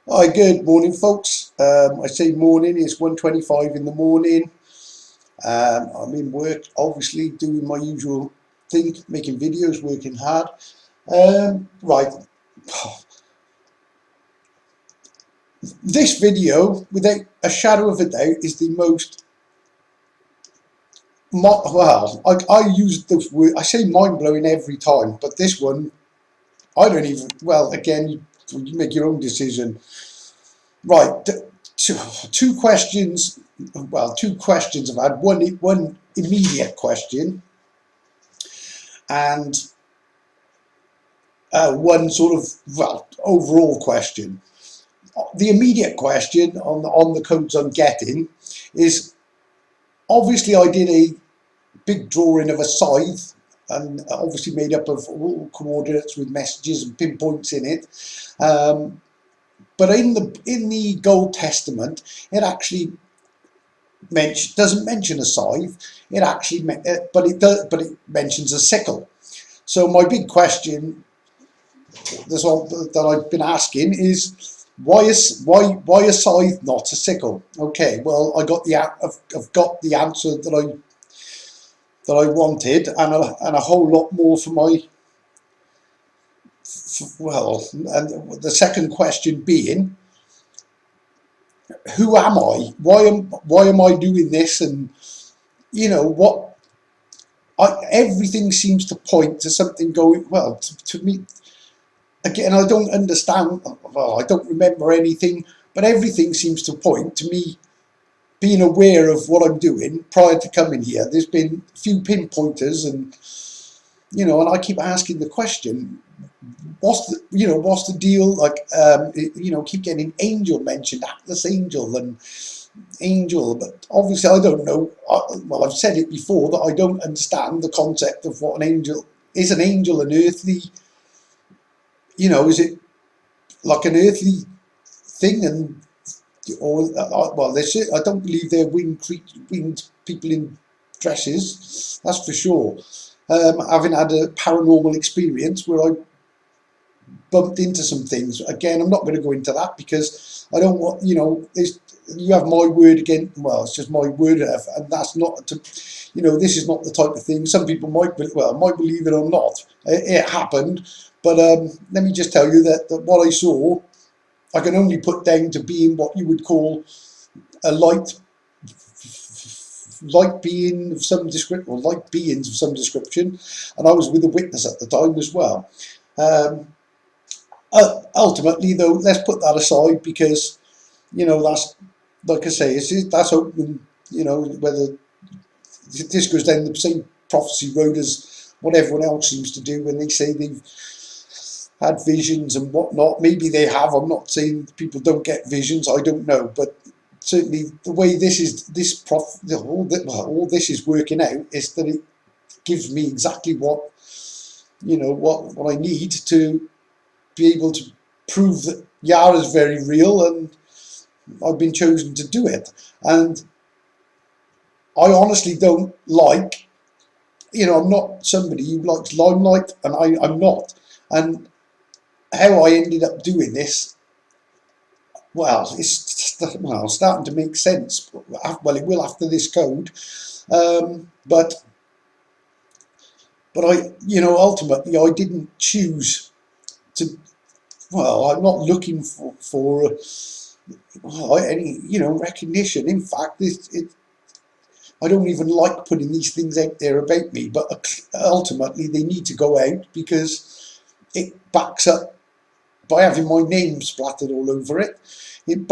Hi, good morning, folks. I say morning, it's 1:25 in the morning. I'm in work, obviously, doing my usual thing, making videos, working hard. Right, this video, without a shadow of a doubt, is the most, well, I use the word, I say mind-blowing every time, but this one, I don't even, well, again, you make your own decision. Right, two questions. Well, two questions I've had. One immediate question and one sort of, well, overall question. The immediate question on the codes I'm getting is, obviously I did a big drawing of a scythe, and obviously made up of all coordinates with messages and pinpoints in it. But in the Old Testament, it actually doesn't mention a scythe. It actually, but it does, but it mentions a sickle. So my big question that I've been asking is, why a scythe, not a sickle? Okay, well, I've got the answer that I wanted, and a whole lot more for my, well, and the second question being, who am I? Why am I doing this? And you know what? Everything seems to point to something going well. To me, again, I don't understand. Well, I don't remember anything, but everything seems to point to me being aware of what I'm doing prior to coming here. There's been a few pinpointers, and and I keep asking the question, what's the deal? Like, keep getting angel mentioned, Atlas Angel and Angel, but obviously I don't know. Well, I've said it before that I don't understand the concept of what an angel is. An angel an earthly? Is it like an earthly thing? And or well, I don't believe they're winged people in dresses. That's for sure. Having had a paranormal experience where I bumped into some things. Again, I'm not going to go into that because I don't want, you have my word again. Well, it's just my word, and that's not this is not the type of thing. Some people might believe it or not. It happened, but let me just tell you that what I saw, I can only put down to being what you would call a light being of some description, or light beings of some description, and I was with a witness at the time as well. Ultimately, though, let's put that aside because, that's, like I say, that's open, whether this goes down the same prophecy road as what everyone else seems to do when they say they've had visions and whatnot. Maybe they have. I'm not saying people don't get visions. I don't know, but certainly the way all this is working out is that it gives me exactly what I need to be able to prove that Yara is very real, and I've been chosen to do it. And I honestly don't like, I'm not somebody who likes limelight, and I'm not. And how I ended up doing this, well, it's starting to make sense. Well, it will after this code, but I, ultimately I didn't choose to. Well, I'm not looking for any recognition. In fact, I don't even like putting these things out there about me, but ultimately they need to go out because it backs up by having my name splattered all over it. And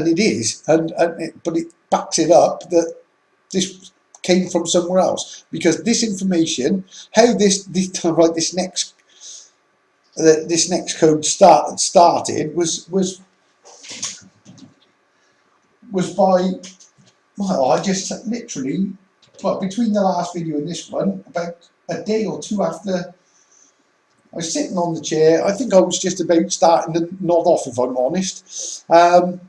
it is, but it backs it up that this came from somewhere else, because this information, how this next code started was by, well, I just literally, between the last video and this one, about a day or two after I was sitting on the chair, I think I was just about starting to nod off, if I'm honest. And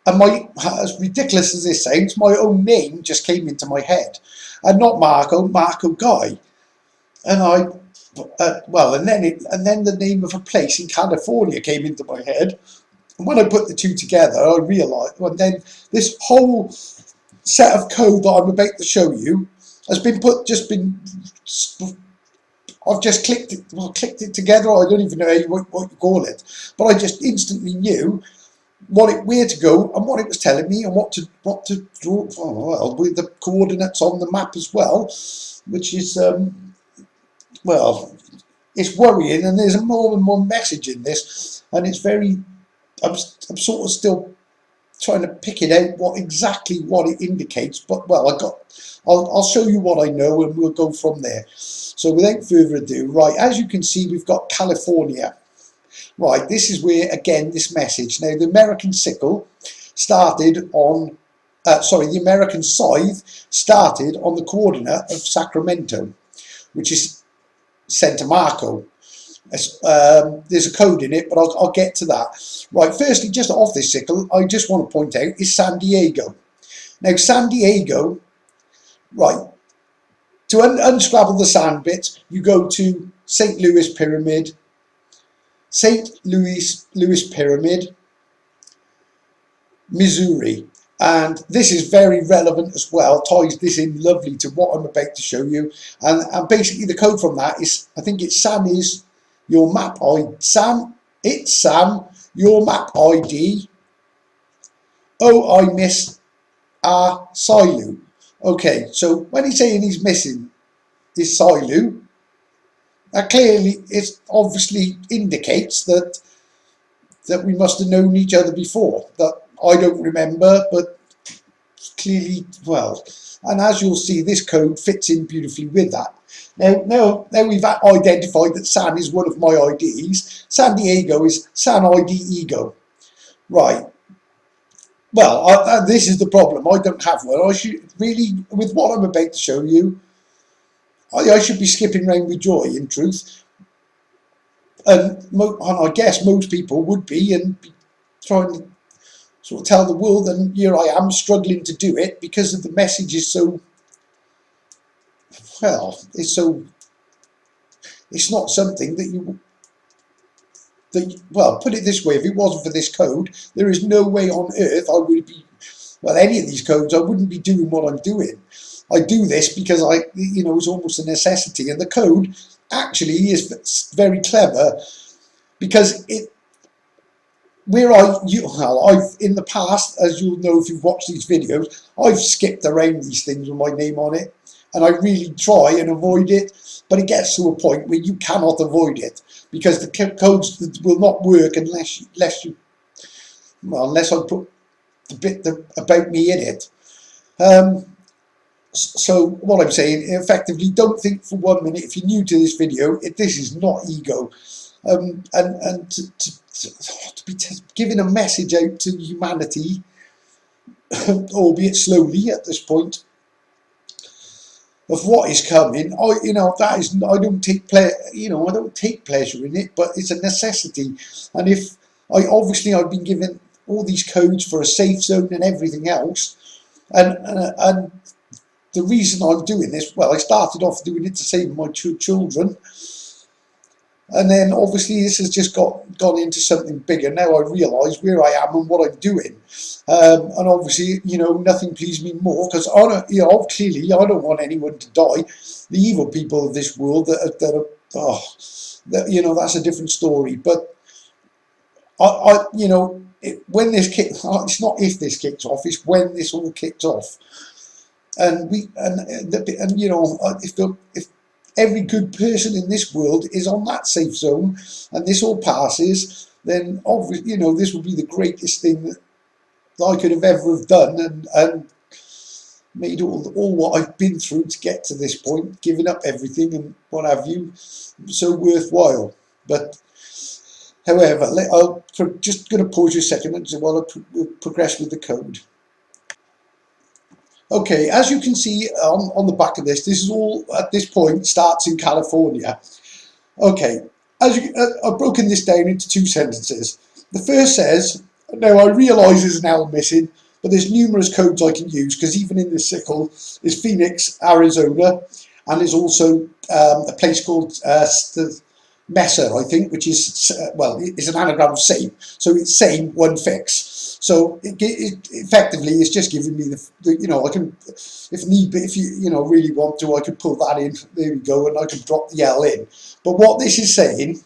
as ridiculous as this sounds, my own name just came into my head, and not Marco Guy. And well, and then the name of a place in California came into my head. And when I put the two together, I realised, well, then this whole set of code that I'm about to show you has been I've just clicked it together. I don't even know what you call it, but I just instantly knew where to go and what it was telling me and what to draw. Well, with the coordinates on the map as well, which is well, it's worrying, and there's more than one message in this, and it's very. I'm sort of still trying to pick it out exactly what it indicates, but well, I'll show you what I know and we'll go from there. So without further ado, right, as you can see, we've got California. Right, this is where, again, this message. Now, the American sickle started on, the American scythe started on the coordinate of Sacramento, which is Santa Marco. There's a code in it, but I'll get to that. Right, firstly, just off this sickle, I just want to point out is San Diego. Now, San Diego, right, to unscrabble the sand bits, you go to St. Louis Pyramid, Missouri. And this is very relevant as well, ties this in lovely to what I'm about to show you. And basically the code from that is, I think it's Sam is your map ID. Sam, your map ID. Oh, I miss Silu. Okay, so when he's saying he's missing this Silu, that clearly, it obviously indicates that we must have known each other before. That I don't remember, but clearly, well, and as you'll see, this code fits in beautifully with that. Now we've identified that San is one of my IDs. San Diego is San ID Ego. Right. Well, this is the problem. I don't have one. I should really, with what I'm about to show you, I should be skipping around with joy, in truth. And I guess most people would be, and be trying to sort of tell the world, and here I am struggling to do it because of the message is so, well, it's not something that well, put it this way, if it wasn't for this code, there is no way on earth I would be, well, any of these codes, I wouldn't be doing what I'm doing. I do this because it's almost a necessity, and the code actually is very clever because I've in the past, as you'll know if you've watched these videos, I've skipped around these things with my name on it, and I really try and avoid it, but it gets to a point where you cannot avoid it because the codes will not work unless I put the bit about me in it. So what I'm saying, effectively, don't think for 1 minute, if you're new to this video, this is not ego. And to be giving a message out to humanity, albeit slowly at this point, of what is coming, I don't take pleasure in it, but it's a necessity. And if I've been given all these codes for a safe zone and everything else, and the reason I'm doing this, well, I started off doing it to save my children, and then obviously this has just gone into something bigger. Now I realise where I am and what I'm doing, and obviously, nothing pleases me more because clearly I don't want anyone to die. The evil people of this world that's a different story. But when this kicks, it's not if this kicks off, it's when this all kicks off. And if every good person in this world is on that safe zone and this all passes, then obviously, this will be the greatest thing that I could have ever have done, and made all what I've been through to get to this point, giving up everything and what have you, so worthwhile. But however, I'm just going to pause you a second while I progress with the code. Okay, as you can see on the back of this is all, at this point, starts in California. Okay, I've broken this down into two sentences. The first says, now I realise there's an L missing, but there's numerous codes I can use, because even in this sickle is Phoenix, Arizona, and there's also a place called Messer, I think, which is well, it's an anagram of same. So it's same, one fix. So it effectively it's just giving me the you know, I can, if need be, if you know really want to, I can pull that in. There we go, and I can drop the L in. But what this is saying,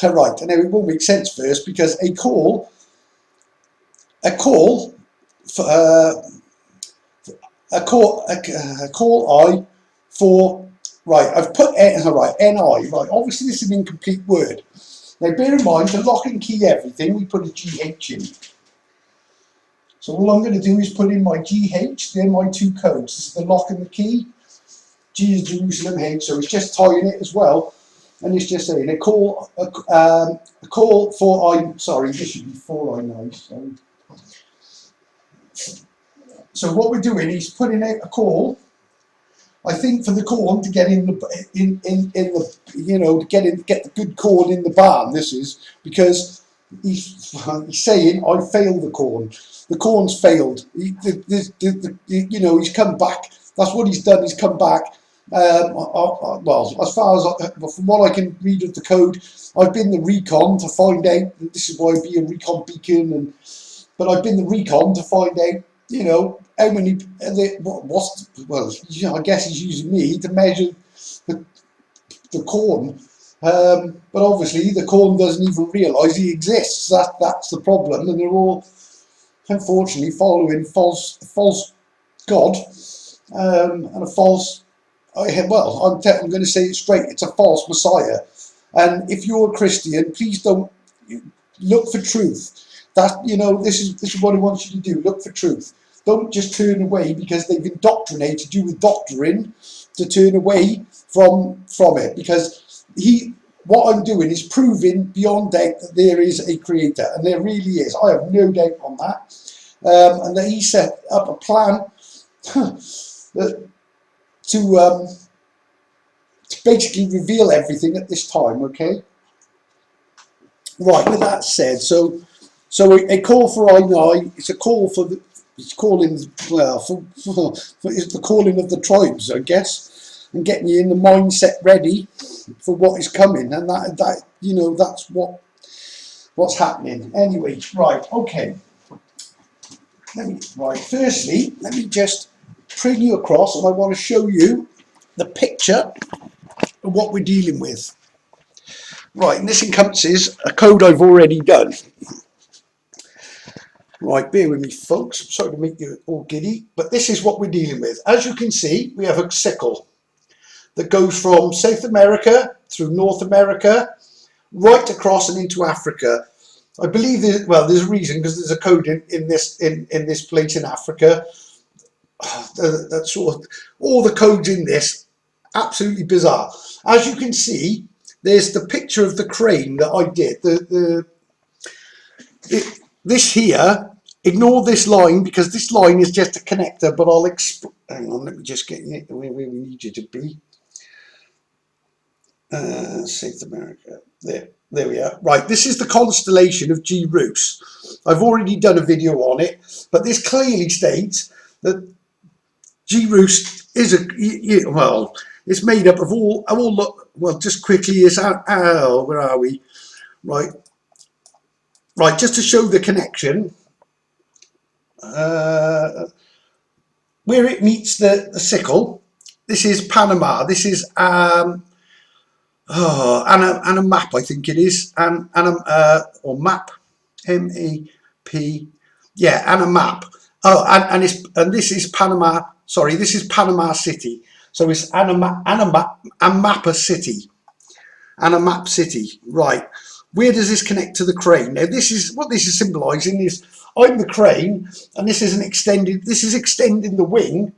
right, and now it won't make sense first because a call for a call I for, right, I've put right, NI, right, obviously this is an incomplete word. Now bear in mind, to lock and key everything, we put a GH in. So all I'm going to do is put in my GH, then my two codes. This is the lock and the key. G is Jerusalem, H, so it's just tying it as well. And it's just saying a call for sorry, this should be for I9. So what we're doing is putting out a call, I think, for the corn to get in the you know, to get the good corn in the barn. This is because he's saying I failed the corn. The corn's failed. You know, he's come back. That's what he's done. He's come back. Well, as far as from what I can read of the code, I've been the recon to find out. This is why I'd be a recon beacon, but I've been the recon to find out, you know, how many, well, you know, I guess he's using me to measure the corn. But obviously the corn doesn't even realise he exists. That's the problem, and they're all unfortunately following false God, and a false, well, I'm going to say it straight, it's a false Messiah. And if you're a Christian, please don't look for truth. That, you know, this is what I want you to do. Look for truth. Don't just turn away because they've indoctrinated you with doctrine to turn away from it. Because what I'm doing is proving beyond doubt that there is a creator, and there really is. I have no doubt on that. And that he set up a plan to basically reveal everything at this time. Okay. Right. With that said, so a call for I9. It's a call for the. It's calling, well, it's the calling of the tribes, I guess, and getting you in the mindset ready for what is coming, and that you know, that's what's happening. Anyway, right, okay. Firstly, let me just bring you across, and I want to show you the picture of what we're dealing with. Right, and this encompasses a code I've already done. Right, bear with me, folks. I'm sorry to make you all giddy, but this is what we're dealing with. As you can see, we have a sickle that goes from South America through North America, right across and into Africa. I believe there's a reason, because there's a code in this place in Africa. That's sort of all the codes in this, absolutely bizarre. As you can see, there's the picture of the crane that I did. This here, ignore this line because this line is just a connector, but I'll hang on, let me just get it where we need you to be. South America, there we are. Right, this is the constellation of G Rus. I've already done a video on it, but this clearly states that G Rus is well, it's made up of all well, just quickly is where are we? Right, just to show the connection, where it meets the sickle. This is Panama. This is and a map, I think it is, or map, M-A-P, yeah, and a map. Oh, and this is Panama. Sorry, this is Panama City. So it's Amapa City, Anamap City. Right. Where does this connect to the crane? Now, this is what this is symbolising. Is I'm the crane, and this is extending the wing,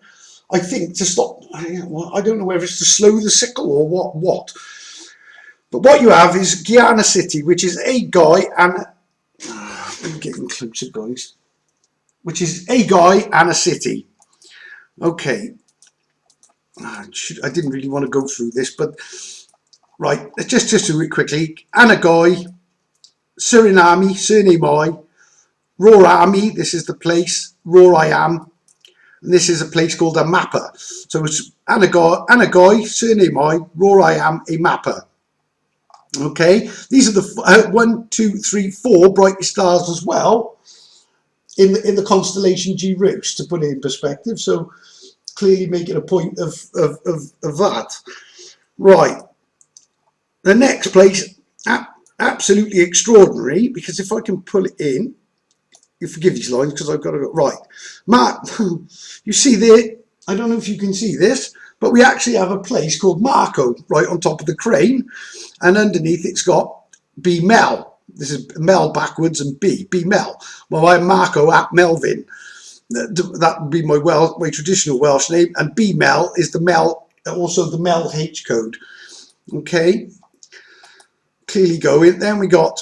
I think, to stop. I don't know whether it's to slow the sickle or what. But what you have is Guyana City, which is a guy and I'm getting closer, guys. Which is a guy and a city. Okay. I didn't really want to go through this, but right, let's just do it quickly. Anagai, Suriname, Suriname, Rorami, this is the place, Ror I am, and this is a place called Amapa. So it's Anagoy, surname I, raw I am, a mapper. Okay, these are the 1, 2, 3, 4 brightest stars as well in the constellation G Roost, to put it in perspective. So clearly making a point of that. Right, the next place, absolutely extraordinary, because if I can pull it in, you forgive these lines because I've got to go right. Mark, you see there, I don't know if you can see this, but we actually have a place called Marco right on top of the crane, and underneath it's got B Mel. This is Mel backwards and B Mel. Well, I'm Marco at Melvin. That would be my traditional Welsh name, and B Mel is the Mel, also the Mel H code. Okay, clearly going. Then we got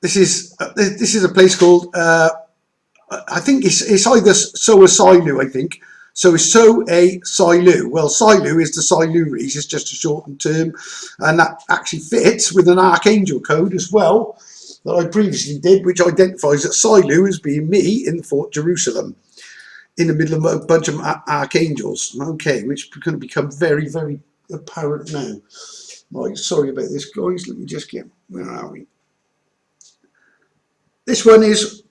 this is a place called I think it's either Soa Silu, I think. So it's So A Silu. Well, Silu is the Silures, it's just a shortened term, and that actually fits with an Archangel code as well that I previously did, which identifies that Silu as being me in Fort Jerusalem, in the middle of a bunch of archangels. Okay, which is going to become very, very apparent now. Right, sorry about this, guys. Let me just get, where are we? This one is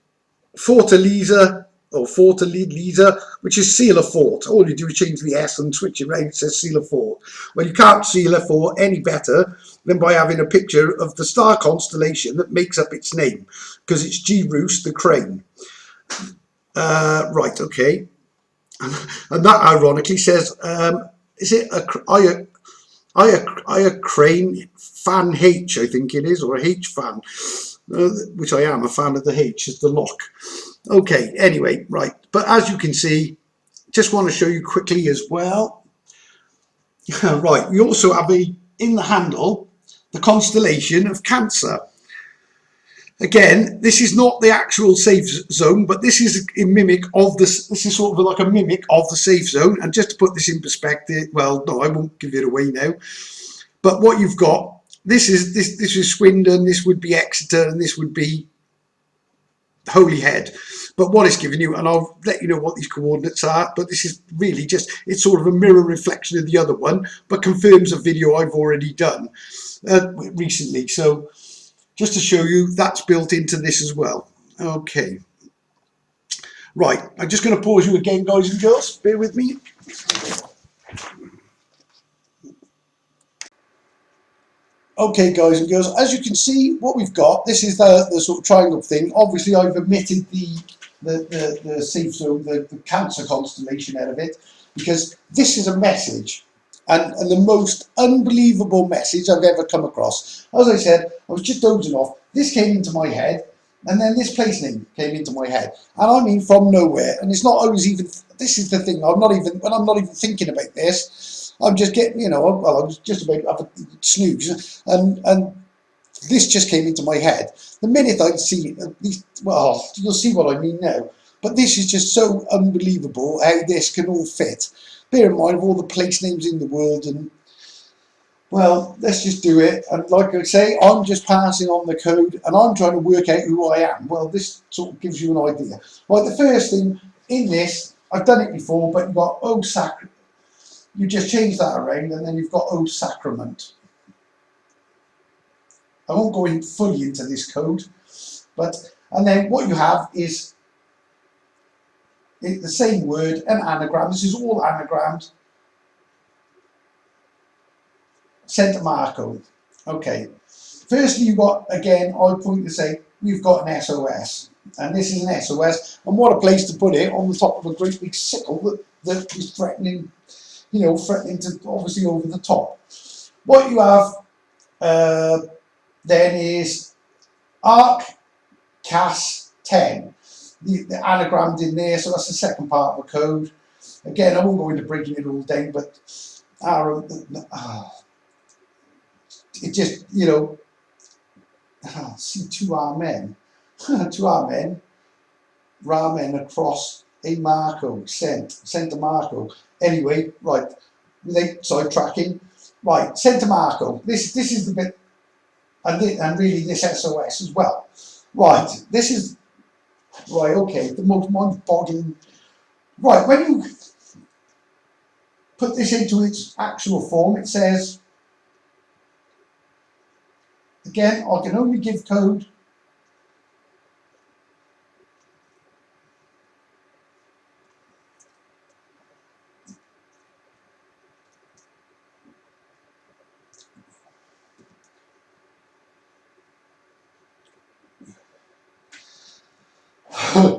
Fortaleza, or Fortaleza, which is seal a fort. All you do is change the S and switch it around, it says seal a fort. Well, you can't seal a fort any better than by having a picture of the star constellation that makes up its name, because it's G Roost, the crane. Right, okay. And that ironically says, is it a crane fan H, I think it is, or a H fan, which I am a fan of the H, is the lock. Okay, anyway, right. But as you can see, just want to show you quickly as well. Right, we also have in the handle, the constellation of Cancer. Again, this is not the actual safe zone, but this is a mimic of this. This is sort of like a mimic of the safe zone. And just to put this in perspective, well, no, I won't give it away now. But what you've got, this is Swindon, this would be Exeter, and this would be Holyhead. But what it's giving you, and I'll let you know what these coordinates are, but this is really just, it's sort of a mirror reflection of the other one, but confirms a video I've already done recently. So just to show you, that's built into this as well. Okay. Right, I'm just going to pause you again, guys and girls. Bear with me. Okay, guys and girls, as you can see, what we've got, this is the sort of triangle thing. Obviously, I've omitted the safe zone, the Cancer constellation out of it, because this is a message. And the most unbelievable message I've ever come across. As I said, I was just dozing off. This came into my head, and then this place name came into my head. And I mean from nowhere. And it's not always even, this is the thing, when I'm not even thinking about this, I'm just getting, you know, well, I was just about to have a snooze, and this just came into my head. The minute I see it, well, you'll see what I mean now. But this is just so unbelievable how this can all fit. Bear in mind of all the place names in the world, and well, let's just do it. And like I say, I'm just passing on the code, and I'm trying to work out who I am. Well, this sort of gives you an idea. Right, the first thing in this, I've done it before, but you've got O Sacrament. You just change that around, and then you've got O Sacrament. I won't go in fully into this code, and then what you have is the same word, an anagram. This is all anagrammed. Santa Marco. Okay. Firstly, you've got, again, I point to say, we've got an SOS. And this is an SOS. And what a place to put it on the top of a great big sickle that is threatening, you know, threatening to obviously over the top. What you have then is Arc Cas 10. The anagrammed in there, so that's the second part of the code. Again, I won't go into breaking it all down, but it just, you know, see two Amen, two Amen, Ramen across a Marco, Santa Marco. Anyway, right, sidetracking. Right, Santa Marco. This is the bit, and really this SOS as well. Right, this is. Right, okay, the most mind-boggling. Right, when you put this into its actual form, it says, again, I can only give code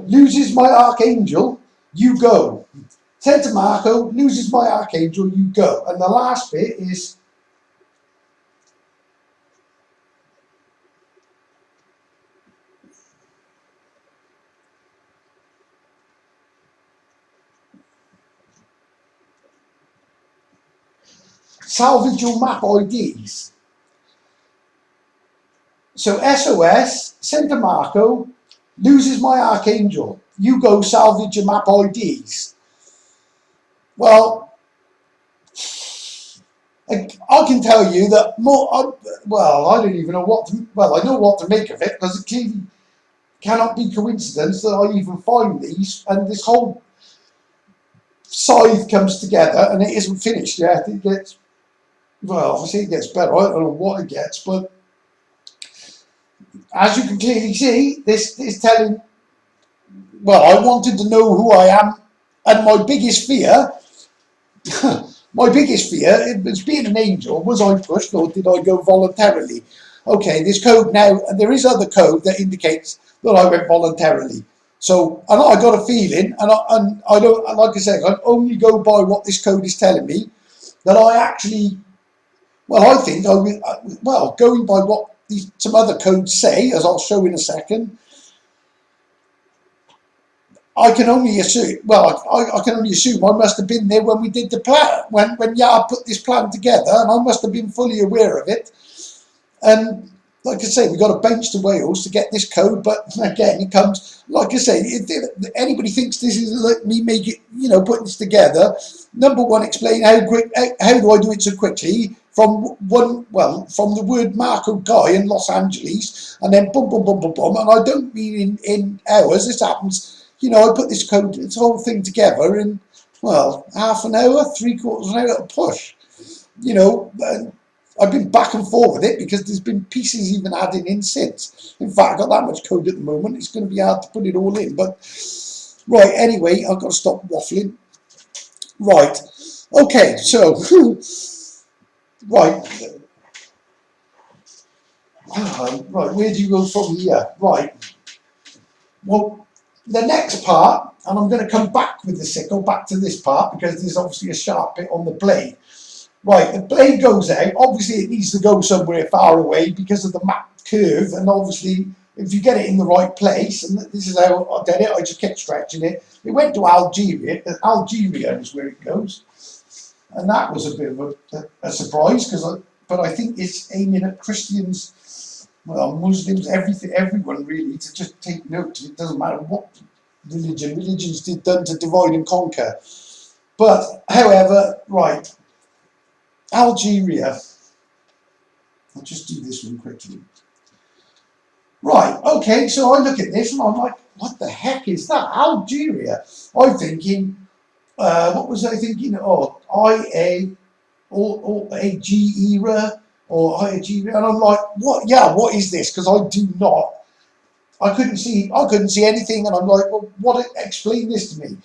loses my archangel, you go. Santa Marco loses my archangel, you go. And the last bit is salvage your map IDs. So SOS, Santa Marco loses my archangel, you go salvage your map IDs. Well, I can tell you that well, I don't even know what to, well, I know what to make of it, because it clearly cannot be coincidence that I even find these, and this whole scythe comes together and it isn't finished yet. It gets, well, obviously it gets better. I don't know what it gets, but as you can clearly see, this is telling, well, I wanted to know who I am, and my biggest fear, my biggest fear, it was being an angel, was I pushed or did I go voluntarily? Okay, this code now, and there is other code that indicates that I went voluntarily. So, and I got a feeling, and I don't, like I said, I only go by what this code is telling me, that I actually, well, I think I will, well, going by what some other codes say, as I'll show in a second, I can only assume, well, I can only assume I must have been there when we did the plan, when Yar put this plan together, and I must have been fully aware of it. And like I say, we got to bench to Wales to get this code, but again, it comes, like I say, if anybody thinks this is like me make it, you know, putting this together, number one, explain how quick, how do I do it so quickly, from one, well, from the word Marco Guy in Los Angeles, and then boom, boom, boom, boom, boom, and I don't mean in hours, this happens, you know, I put this code, this whole thing together in, well, half an hour, 3/4 of an hour at a push, you know, I've been back and forth with it because there's been pieces even added in since. In fact, I've got that much code at the moment, it's going to be hard to put it all in. But, right, anyway, I've got to stop waffling. Right, okay, so, right, right, where do you go from here? Right, well, the next part, and I'm going to come back with the sickle, back to this part, because there's obviously a sharp bit on the blade. Right, the blade goes out, obviously it needs to go somewhere far away because of the map curve, and obviously if you get it in the right place, and this is how I did it, I just kept stretching it. It went to Algeria, Algeria is where it goes, and that was a bit of a surprise, but I think it's aiming at Christians, well, Muslims, everyone really, to just take note. It doesn't matter what religion's done to divide and conquer. But however, right, Algeria. I'll just do this one quickly. Right, okay, so I look at this and I'm like, what the heck is that? Algeria. I'm thinking, what was I thinking? Oh, IA or Algeria or Algeria, and I'm like, what? Yeah, what is this? Because I couldn't see anything, and I'm like, well, what? Explain this to me.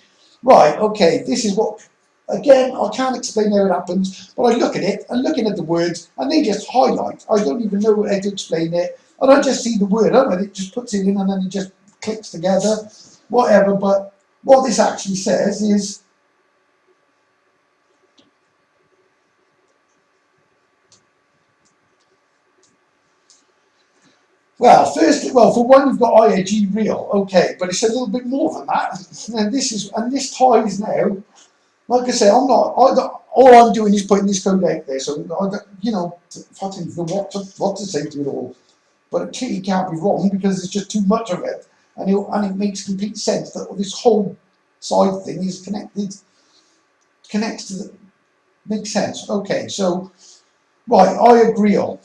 Right, okay, this is what. Again, I can't explain how it happens, but I look at it, and looking at the words, and they just highlight. I don't even know how to explain it, and I just see the word, and it just puts it in, and then it just clicks together, whatever. But what this actually says is, well, for one, you've got IAG real, okay, but it's a little bit more than that, and this ties now. Like I say, all I'm doing is putting this code out there, so I don't, you know, I don't know what to say to it all. But it clearly can't be wrong because there's just too much of it, and it makes complete sense that this whole side thing is connects to the, makes sense. Okay, so right, I agree on.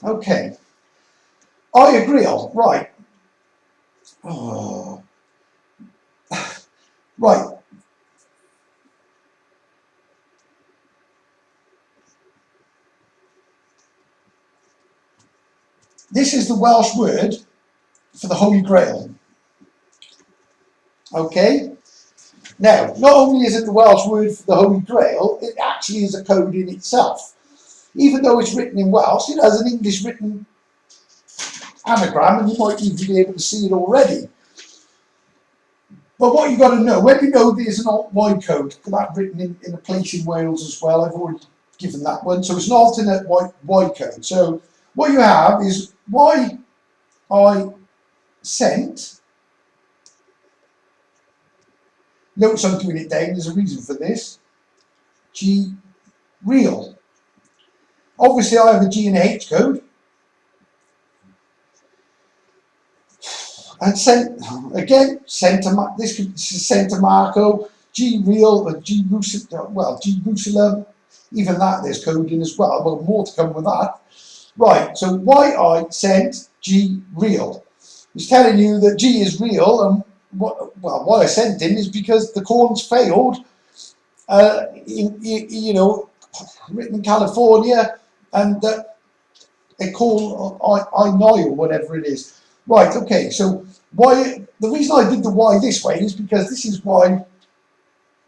Okay, I agree on. Right. Oh. Right. This is the Welsh word for the Holy Grail. Okay? Now, not only is it the Welsh word for the Holy Grail, it actually is a code in itself. Even though it's written in Welsh, it has an English written anagram, and you might even be able to see it already. But what you've got to know, when you know there's an Alt-Y code, that written in a place in Wales as well, I've already given that one, so it's an alternate Y code. So what you have is Y I sent, notice I'm doing it down, there's a reason for this, G real. Obviously I have a G and a H code, and sent, again, sent to, this is sent to Marco, G real, or G Jerusalem, even that there's code in as well, but more to come with that. Right, so YI sent G real. It's telling you that G is real, and what I sent in is because the corn's failed, you know, written in California, and they call I know or whatever it is. Right, okay, so why, the reason I did the Y this way is because this is why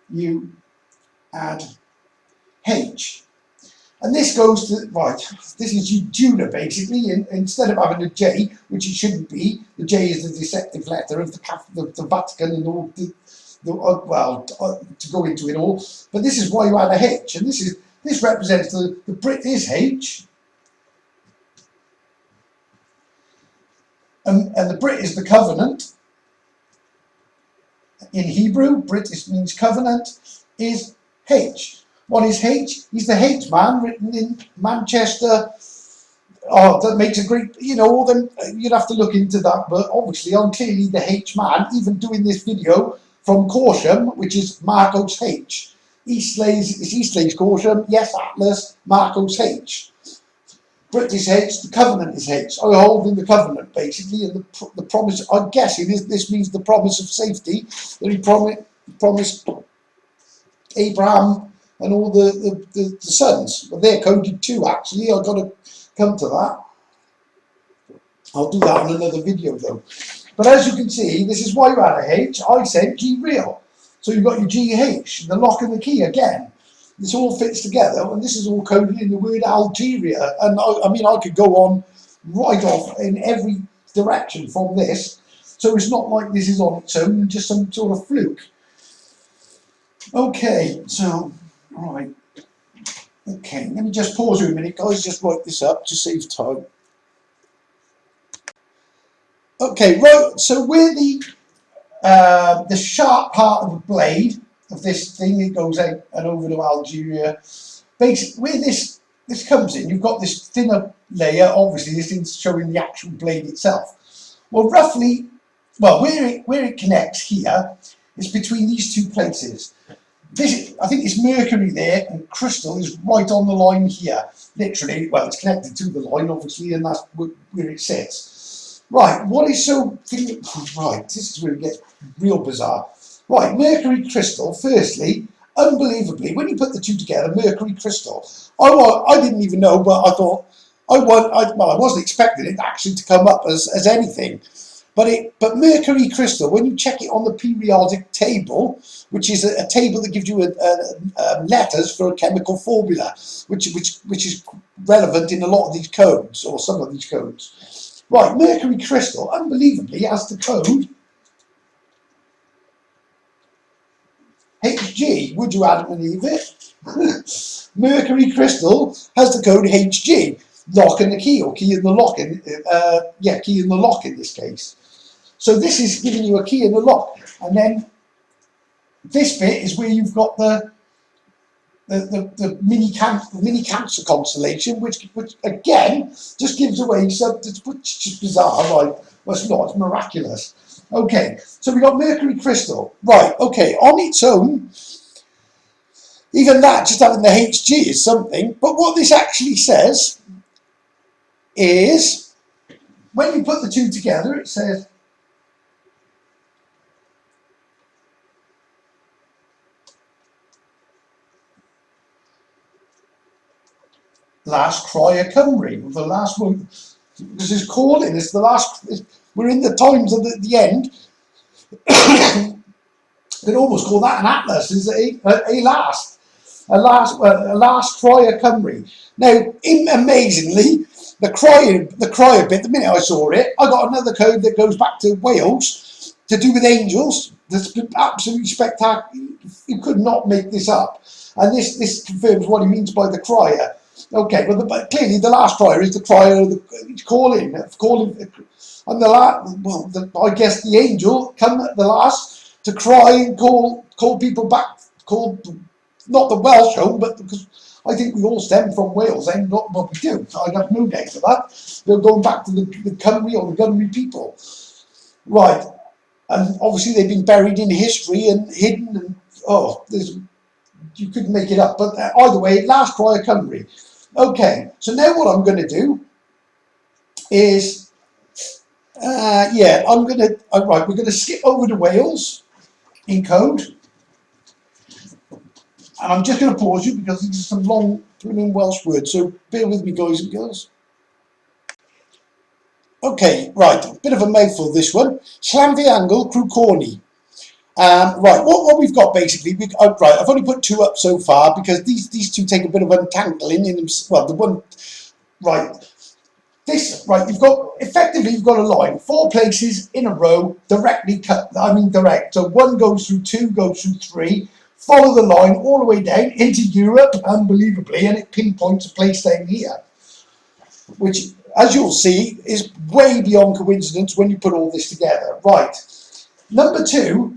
you add H. And this goes to, right, this is Judah basically, and instead of having a J, which it shouldn't be, the J is the deceptive letter of the Vatican and all, to go into it all, but this is why you add a H, and this represents the Brit is H, and the Brit is the covenant. In Hebrew, Brit means covenant, is H. What is H? He's the H man, written in Manchester. Oh, that makes a great, you know, all them, you'd have to look into that, but obviously I'm clearly the H man, even doing this video from Corsham, which is Marcos H. Eastleigh's Corsham, yes, Atlas, Marcos H. British H, the covenant is H. I hold in the covenant, basically, and the promise, I'm guessing this means the promise of safety that he promised Abraham and all the sons. But they're coded too, actually. I've got to come to that. I'll do that in another video, though. But as you can see, this is why you add a H. I said G real. So you've got your GH, the lock and the key again. This all fits together, and this is all coded in the word Algeria. And I mean, I could go on right off in every direction from this. So it's not like this is on its own, just some sort of fluke. Okay, so, right. Okay, let me just pause here a minute, guys, just write this up to save time. Okay, right, so where the sharp part of the blade of this thing, it goes out and over to Algeria. Basically, where this comes in, you've got this thinner layer, obviously this is showing the actual blade itself. Well, roughly, well, where it connects here is between these two places. This, I think it's mercury there, and crystal is right on the line here. Literally, well, it's connected to the line, obviously, and that's where it sits. Right, what is so... Right, this is where it gets real bizarre. Right, mercury crystal, firstly, unbelievably, when you put the two together, mercury crystal, I didn't even know, but I thought, well, I wasn't expecting it actually to come up as anything. But mercury crystal, when you check it on the periodic table, which is a table that gives you letters for a chemical formula, which is relevant in a lot of these codes, or some of these codes. Right, mercury crystal, unbelievably, has the code HG. Would you Adam believe it? Mercury crystal has the code HG. Lock and the key, or key and the lock, key and the lock in this case. So this is giving you a key and a lock, and then this bit is where you've got the mini Cancer constellation, which again just gives away something which is bizarre, right? Well, it's not, it's miraculous. Okay, so we got mercury crystal, right? Okay, on its own, even that just having the HG is something. But what this actually says is, when you put the two together, it says last cry of Cymru, the last one. This is calling. It's the last. We're in the times of the end. You could almost call that an atlas. Is a last cry of Cymru. Now, amazingly, the crier bit. The minute I saw it, I got another code that goes back to Wales to do with angels. That's absolutely spectacular. You could not make this up. And this confirms what he means by the crier. Okay, but clearly the last crier is the crier of the calling. And I guess the angel come at the last to cry and call people back. Call not the Welsh home, but because I think we all stem from Wales, and not what we do. I have no doubt of that. They're going back to the Cymru or the Cymru people, right? And obviously they've been buried in history and hidden. And you couldn't make it up. But either way, last cry of Cymru. Okay, so now what I'm going to do is, we're going to skip over to Wales in code. And I'm just going to pause you because these are some long Welsh words, so bear with me, guys and girls. Okay, right, bit of a mouthful this one. Llanfihangel Crwcorni. Right, what we've got basically, right, I've only put 2 up so far because these 2 take a bit of untangling in them. Well, the one, right, you've got a line, 4 places in a row, directly cut, direct. So 1 goes through 2, goes through 3, follow the line all the way down into Europe, unbelievably, and it pinpoints a place down here, which, as you'll see, is way beyond coincidence when you put all this together. Right, number 2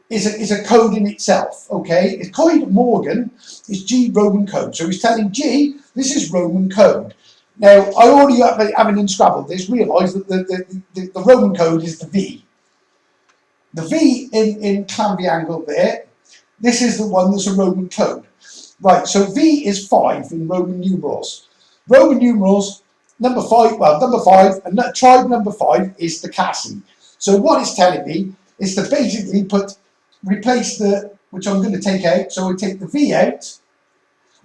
is a code in itself, okay? It's called Morgan, it's G Roman code. So he's telling G, this is Roman code. Now, I already, having unscrabbled this, realised that the Roman code is the V. The V in Llanfihangel there, this is the one that's a Roman code. Right, so V is 5 in Roman numerals. Roman numerals, number 5, and tribe number 5 is the Cassi. So what it's telling me is to basically replace which I'm going to take out, so we take the V out,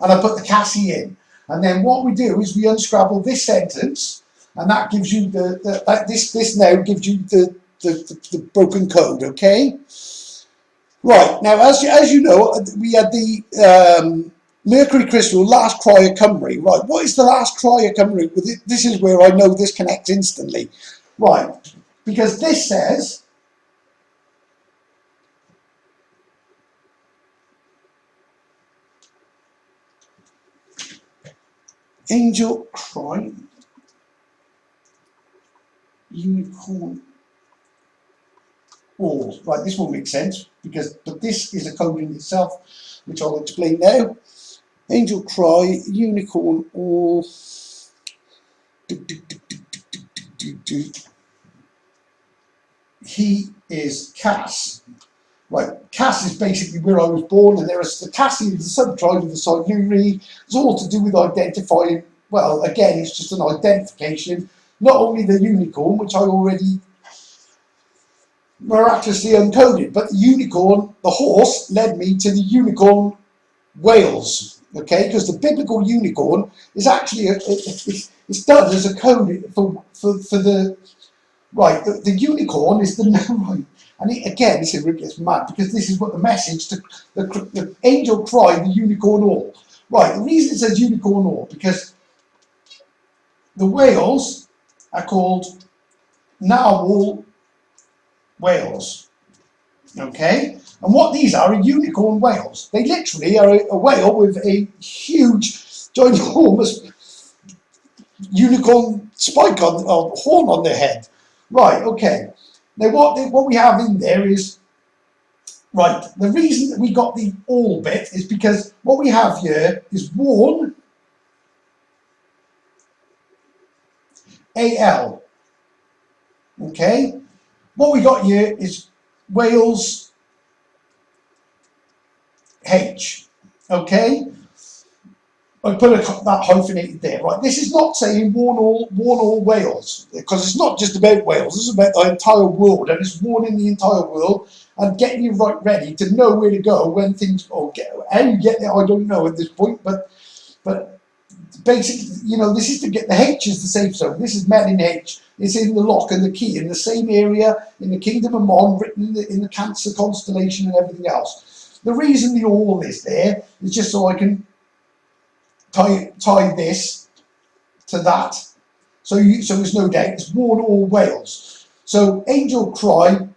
and I put the Cassi in. And then what we do is we unscrabble this sentence, and that gives you this now gives you the broken code, okay? Right, now as you know, we had the Mercury Crystal, last cry of Cymru. Right, what is the last cry of Cymru? This is where I know this connects instantly. Right, because this says, angel cry, unicorn, all. Right, this will make sense but this is a code in itself, which I'll explain now. Angel cry, unicorn, all. He is Cass. Right, Cass is basically where I was born, and the Cassi is the sub-tribe of the Siluri. It's all to do with identifying, well, again, it's just an identification, not only the unicorn, which I already miraculously uncoded, but the unicorn, the horse, led me to the unicorn Wales, okay, because the biblical unicorn is actually, it's done as a code for the, right, the unicorn is the, right, and again, it's mad, because this is what the message, the angel cried the unicorn all. Right, the reason it says unicorn all, because the whales are called narwhal whales, okay? And what these are unicorn whales. They literally are a whale with a huge, ginormous unicorn spike or horn on their head. Right, okay. Now what we have in there is, right, the reason that we got the all bit is because what we have here is worn, AL, okay? What we got here is Wales, H, okay? I put that hyphenated there, right? This is not saying worn all Wales, because it's not just about Wales, this is about the entire world, and it's warning the entire world and getting you right ready to know where to go when things, how you get there, I don't know at this point, but basically, you know, this is to get the H is the safe zone. This is met in H. It's in the lock and the key in the same area in the Kingdom of Mon, written in the Cancer constellation and everything else. The reason the all is there is just so I can tie this to that. So there's no doubt it's Warn All Wales. So Angel Cry,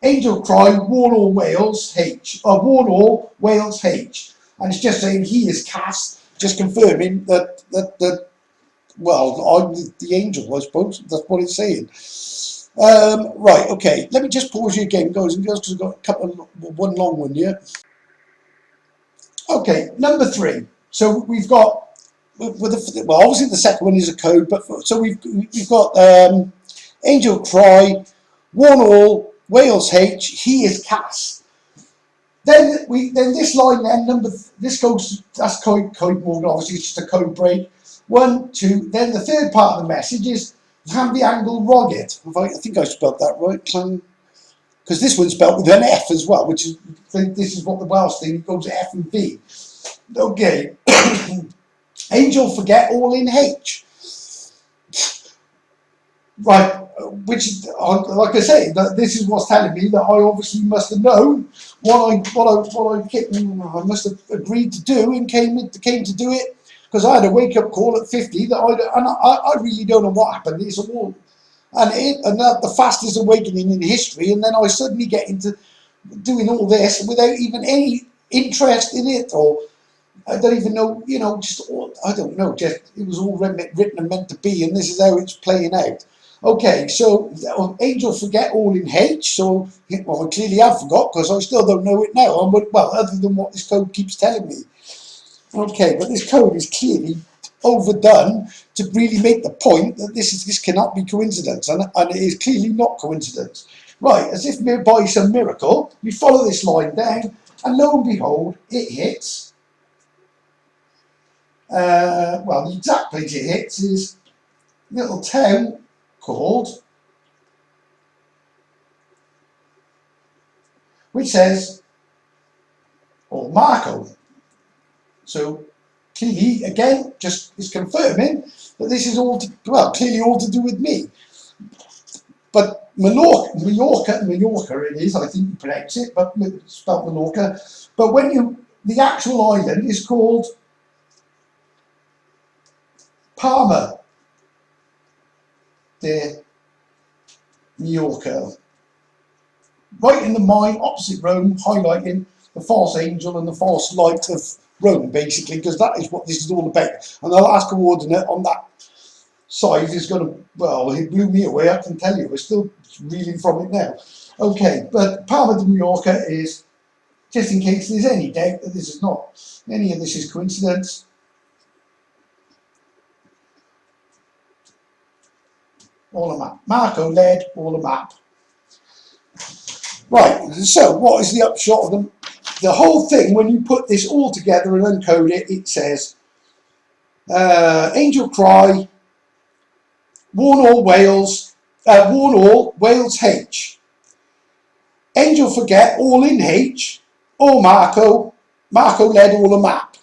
Angel Cry, Warn All Wales H, or Warn All Wales H, and it's just saying he is cast, just confirming that well, I'm the angel, I suppose. That's what it's saying. Right, okay. Let me just pause you again, guys and girls, because I've got a couple of one long one here. Okay, number 3. So we've got well, obviously the second one is a code, but so we've got Angel Cry, Warn All, Wales H, he is Cass. Then this line then this goes, that's code more, obviously it's just a code break. 1, 2. Then the third part of the message is Hamby Angle Roget. I think I spelled that right, because this one's spelled with an F as well, which is, this is what the Welsh thing goes F and V. Okay. Angel Forget All in H. Right, which, like I say, this is what's telling me that I obviously must have known what I must have agreed to do and came to do it, because I had a wake up call at 50 that I really don't know what happened. It's all and the fastest awakening in history, and then I suddenly get into doing all this without even any interest in it, or I don't even know, you know, I don't know, just it was all written and meant to be, and this is how it's playing out. Okay, so Angel Forget All in H, so well, I clearly have forgot, because I still don't know it now, well, other than what this code keeps telling me. Okay, but this code is clearly overdone to really make the point that this cannot be coincidence, and it is clearly not coincidence. Right, as if by some miracle, we follow this line down, and lo and behold, it hits. Well, the exact place it hits is a little town called, which says, or Marco. So clearly, again, just is confirming that this is all clearly all to do with me. But Mallorca it is, I think you pronounce it, but it's spelled Mallorca. But the actual island is called Palma de Mallorca. Right in the mine, opposite Rome, highlighting the false angel and the false light of Rome, basically, because that is what this is all about. And the last coordinate on that side is going to, well, it blew me away, I can tell you. We're still reeling from it now. Okay, but Palma de Mallorca is, just in case there's any doubt that this is not, any of this is coincidence. All a map. Marco led, all a map. Right, so what is the upshot of the whole thing? When you put this all together and uncode it, it says Angel Cry, Warn All Wales H. Angel Forget All in H, or Marco led all a map.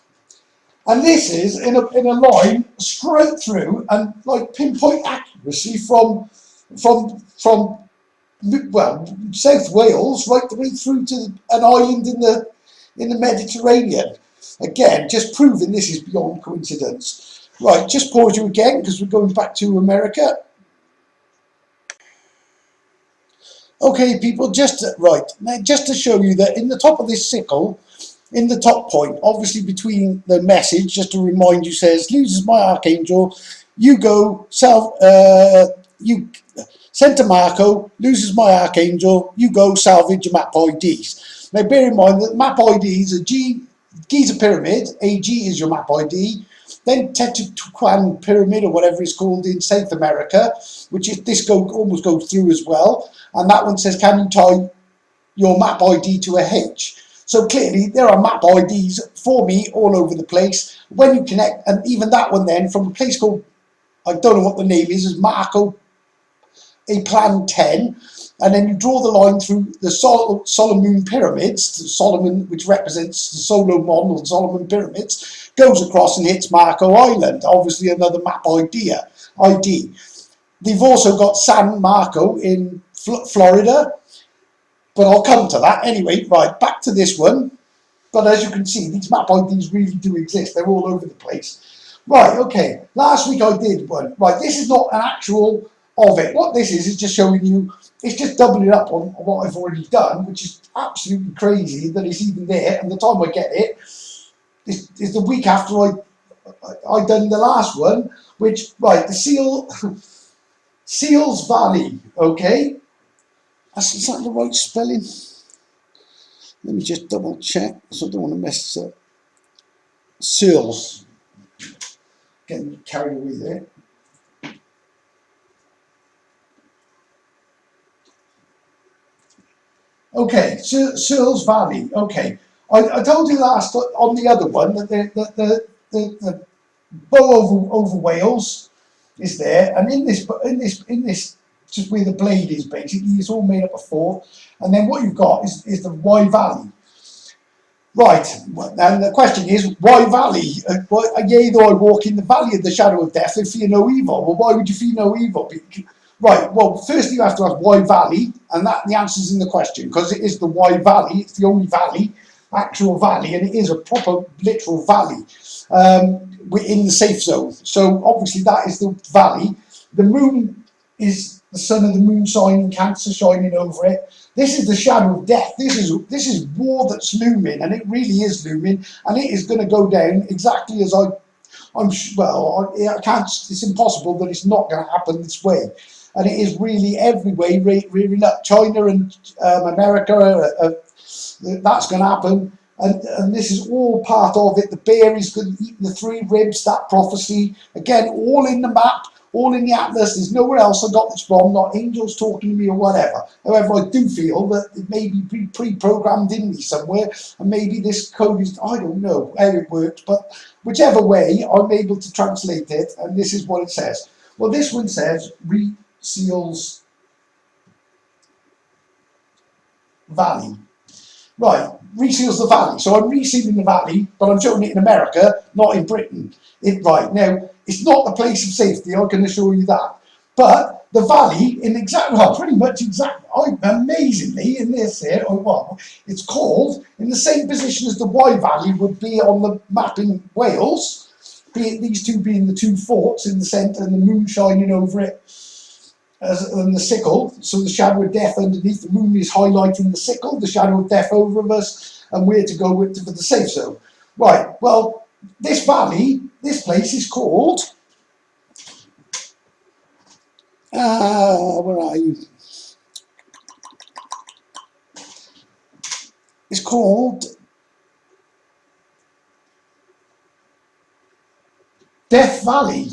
And this is in a line straight through and like pinpoint accuracy from well, South Wales right the way through to an island in the Mediterranean. Again, just proving this is beyond coincidence. Right, just pause you again because we're going back to America. Okay, people, just to show you that in the top of this sickle, in the top point, obviously between the message, just to remind you, says, loses my archangel, you go, you send to Marco, loses my archangel, you go salvage your map IDs. Now bear in mind that map IDs are Giza Pyramid, AG is your map ID, then Teotihuacan Pyramid, or whatever it's called in South America, which is almost goes through as well, and that one says, can you tie your map ID to a H? So clearly there are map IDs for me all over the place. When you connect, and even that one then from a place called, I don't know what the name is Marco, a plan 10, and then you draw the line through the Solomon pyramids, Solomon, which represents the Solomon or Solomon pyramids, goes across and hits Marco Island, obviously another map ID. They've also got San Marco in Florida, but I'll come to that. Anyway, right, back to this one. But as you can see, these map IDs really do exist. They're all over the place. Right, okay. Last week I did one. Right, this is not an actual of it. What this is just showing you, it's just doubling up on what I've already done, which is absolutely crazy that it's even there. And the time I get it is the week after I done the last one, which, right, the Seals Valley, okay? Is that the right spelling? Let me just double check, so I don't want to mess up. Seals. Getting carried away there. Okay, Seals Valley. Okay, I told you last on the other one that the bow over Wales is there, and in this, just where the blade is basically, it's all made up of four, and then what you've got is the Wye Valley. Right, and the question is, why Valley? Yea, though I walk in the valley of the shadow of death, I fear no evil. Well, why would you fear no evil? Right, well, firstly you have to ask why Valley, and that the answer's in the question, because it is the Wye Valley, it's the only valley, actual valley, and it is a proper, literal valley. We're in the safe zone, so obviously that is the valley. The moon is the sun of the moon sign in Cancer shining over it. This is the shadow of death. This is war that's looming, and it really is looming, and it is going to go down exactly as I can't. It's impossible that it's not going to happen this way, and it is really every way rearing up. China and America, that's going to happen, and this is all part of it. The bear is going to eat the three ribs. That prophecy again, all in the map. All in the atlas. There's nowhere else I got this from, not angels talking to me or whatever. However, I do feel that it may be pre-programmed in me somewhere, and maybe this code is, I don't know how it works, but whichever way, I'm able to translate it, and this is what it says. Well, this one says, Seals Valley. Right, reseals the valley. So I'm resealing the valley, but I'm showing it in America, not in Britain. Right, now, it's not the place of safety, I can assure you that. But the valley, pretty much amazingly, in this here, it's called, in the same position as the Wye Valley would be on the map in Wales, these two being the two forts in the centre and the moon shining over it, and the sickle, so the shadow of death underneath, the moon is highlighting the sickle, the shadow of death over us, and where to go for the safe zone. Right, well, this valley, this place is called, where are you? It's called Death Valley,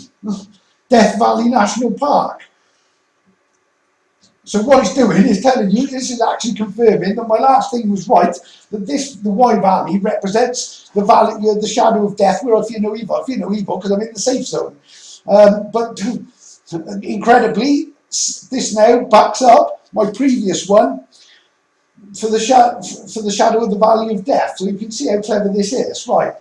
Death Valley National Park. So what it's doing is telling you, this is actually confirming that my last thing was right, that the Wye Valley represents the valley, the shadow of death, where I fear no evil. I fear no evil because I'm in the safe zone. But incredibly, this now backs up my previous one for the shadow of the valley of death. So you can see how clever this is. Right.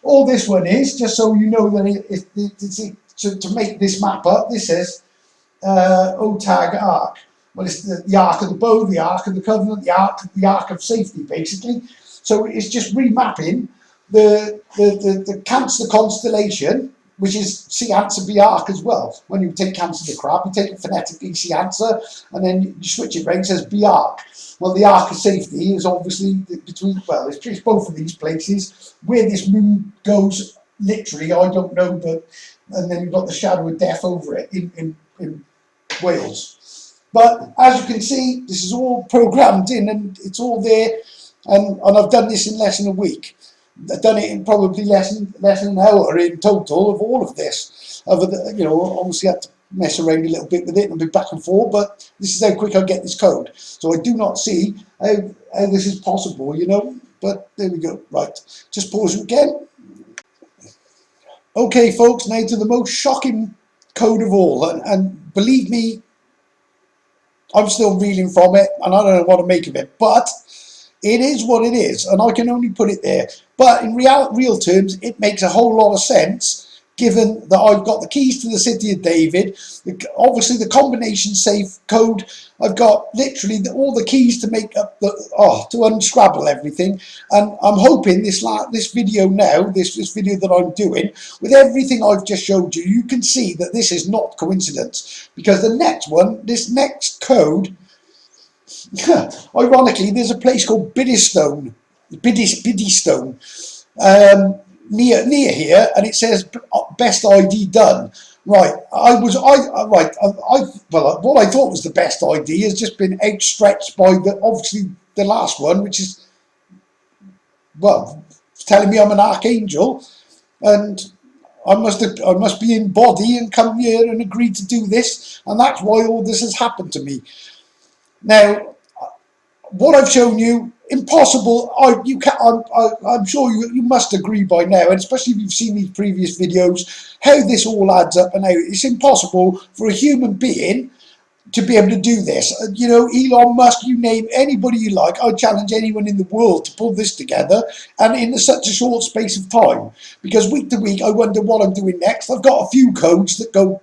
All this one is, just so you know that to make this map up, this says OTAG Ark. Well, it's the Ark of the Bow, the Ark of the Covenant, the Ark of Safety, basically. So it's just remapping the Cancer constellation, which is C Answer B Ark as well. When you take Cancer the crab, you take it phonetically C Answer, and then you switch it around, it says B Ark. Well, the Ark of Safety is obviously between, well, it's both of these places. Where this moon goes, literally, I don't know, but, and then you've got the shadow of death over it in Wales. But as you can see, this is all programmed in and it's all there, and I've done this in less than a week. I've done it in probably less than an hour in total of all of this. Obviously I had to mess around a little bit with it and be back and forth, but this is how quick I get this code. So I do not see how this is possible, but there we go. Right, just pause it again. Okay, folks, now to the most shocking code of all, and believe me, I'm still reeling from it, and I don't know what to make of it. But it is what it is, and I can only put it there. But in real terms, it makes a whole lot of sense, given that I've got the keys to the City of David, obviously the combination safe code. I've got literally all the keys to make up to unscrabble everything. And I'm hoping this video now, this video that I'm doing, with everything I've just showed you, you can see that this is not coincidence, because the next one, this next code, ironically, there's a place called Biddystone, near here, and it says best ID done. Right, well, what I thought was the best ID has just been outstretched by obviously the last one, which is, well, telling me I'm an archangel, and I must be in body and come here and agree to do this, and that's why all this has happened to me. Now, what I've shown you, impossible. I'm sure you must agree by now, and especially if you've seen these previous videos, how this all adds up and how it's impossible for a human being to be able to do this. You know, Elon Musk, you name anybody you like, I challenge anyone in the world to pull this together, and in such a short space of time. Because week to week, I wonder what I'm doing next. I've got a few codes that go,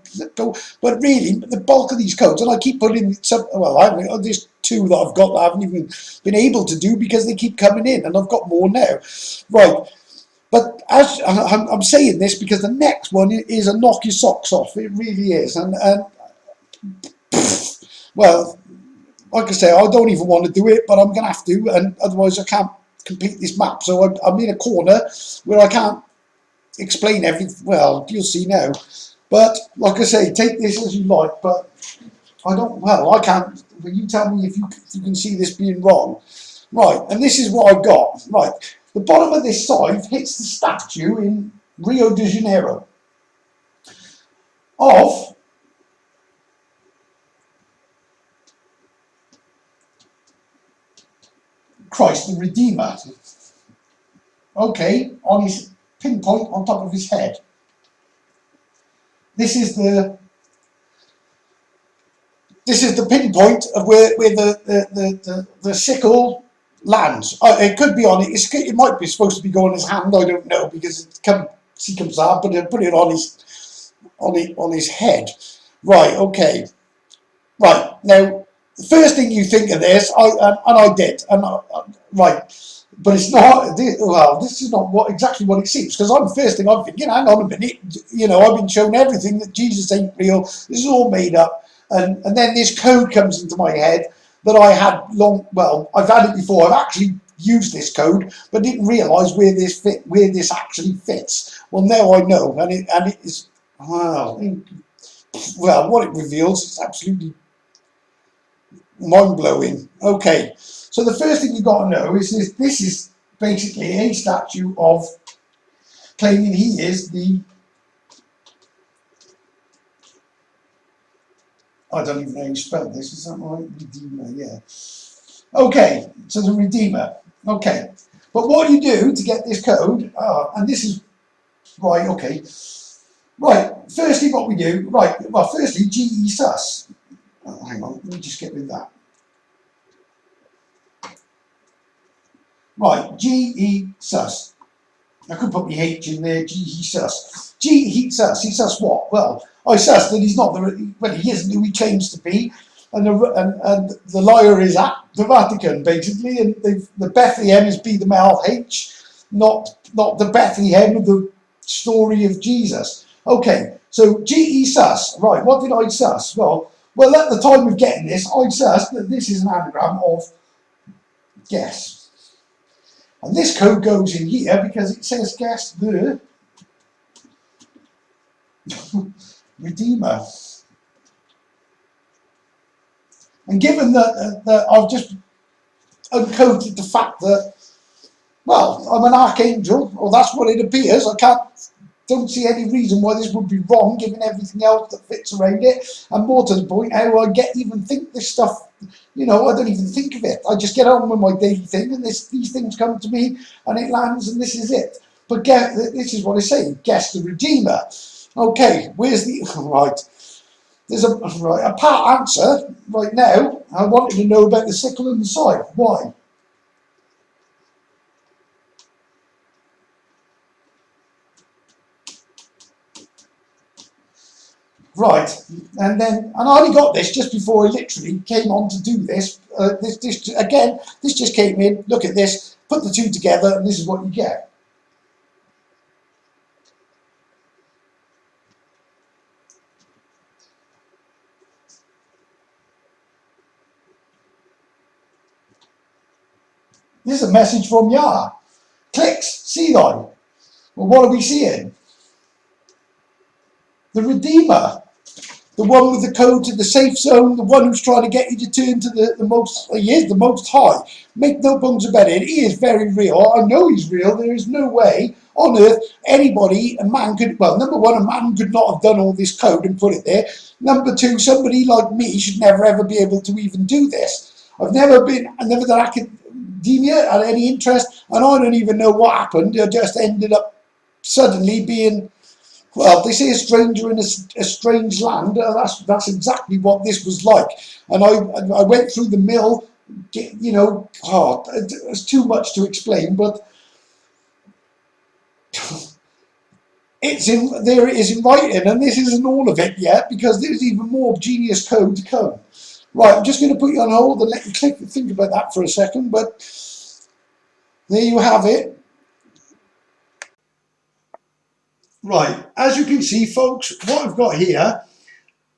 but really, the bulk of these codes, and I keep putting some, well, there's two that I've got that I haven't even been able to do because they keep coming in, and I've got more now. Right. But as I'm saying this because the next one is a knock your socks off. It really is. And well, like I say, I don't even want to do it, but I'm going to have to, and otherwise I can't complete this map. So I'm in a corner where I can't explain everything. Well, you'll see now. But like I say, take this as you like, but I don't, well, I can't, but you tell me if you can see this being wrong. Right, and this is what I've got. Right, the bottom of this side hits the statue in Rio de Janeiro of Christ the Redeemer. Okay, on his pinpoint on top of his head. This is the pinpoint of where the sickle lands. It could be on it. It might be supposed to be going on his hand. I don't know, because he comes up, but they put it on his head. Right. Okay. Right. Now, the first thing you think of this, and I did, right. But it's not. Well, this is not exactly what it seems. Because first thing I'm thinking, hang on a minute. You know, I've been shown everything that Jesus ain't real. This is all made up. And then this code comes into my head that I had well, I've had it before. I've actually used this code, but didn't realise where this actually fits. Well, now I know, and it is, well, what it reveals is absolutely mind-blowing. Okay, so the first thing you've got to know is this is basically a statue of claiming he is the, I don't even know how you spell this, is that right? Redeemer, yeah. Okay, so the Redeemer. Okay, but what you do to get this code, and this is, right, okay. Right, firstly what we do, right, well, firstly, GE sus. Oh, hang on, let me just get rid of that. Right, GE sus. I could put the H in there, GE sus. GE sus, he sus what? Well, I sus that he's not he isn't who he claims to be, and the liar is at the Vatican, basically, and the Bethlehem is be the male H, not the Bethlehem of the story of Jesus. Okay, so GE sus, right, what did I sus? Well, at the time of getting this, I sus that this is an anagram of guess. And this code goes in here because it says guess the Redeemer. And given that I've just uncoded the fact that, well, I'm an archangel, or that's what it appears, don't see any reason why this would be wrong, given everything else that fits around it. And more to the point, how I even think this stuff, you know, I don't even think of it. I just get on with my daily thing, and these things come to me, and it lands, and this is it. But this is what I say, guess the Redeemer. Okay, where's the, right. There's a part answer right now. I wanted to know about the sickle and the scythe. Why? Right, and I only got this just before I literally came on to do this. This just came in. Look at this. Put the two together, and this is what you get. This is a message from Yah. Clicks, see thy. Well, what are we seeing? The Redeemer. The one with the code to the safe zone, the one who's trying to get you to turn to the most, he is the most high. Make no bones about it, he is very real. I know he's real. There is no way on earth anybody, a man could, well, number one, a man could not have done all this code and put it there. Number two, somebody like me should never ever be able to even do this. I've never done academia, had any interest, and I don't even know what happened. I just ended up suddenly being, well, they say a stranger in a strange land. That's exactly what this was like. And I went through the mill, you know, it's too much to explain, but there it is in writing, and this isn't all of it yet, because there's even more genius code to come. Right, I'm just going to put you on hold and let you think about that for a second, but there you have it. Right, as you can see, folks, what I've got here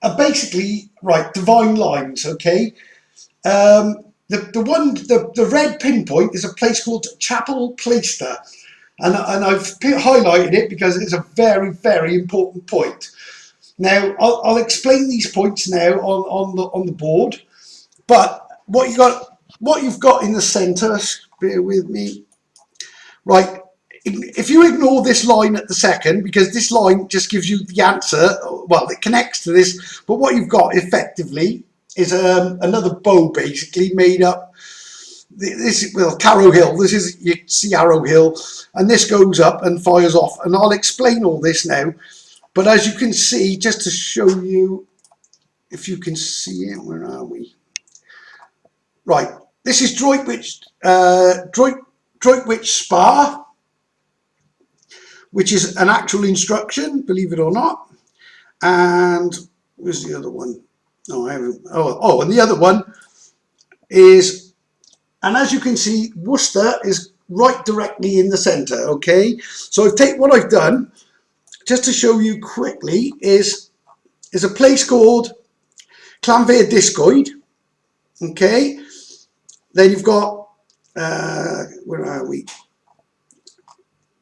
are basically, right, divine lines, okay? The red pinpoint is a place called Chapel Plaister, and I've highlighted it because it's a very, very important point. Now, I'll explain these points now on the board, but what you've got in the centre, bear with me, right? If you ignore this line at the second, because this line just gives you the answer, well, it connects to this, but what you've got effectively is another bow basically made up. This, well, Carrow Hill, this is, you see Arrow Hill, and this goes up and fires off, and I'll explain all this now, but as you can see, just to show you, if you can see it, where are we? Right, this is Droitwich Spa, which is an actual instruction, believe it or not. And where's the other one? No, I haven't. Oh, and the other one is, and as you can see, Worcester is right directly in the centre, okay? So what I've done, just to show you quickly, is a place called Llanfair Decode, okay? Then you've got, where are we?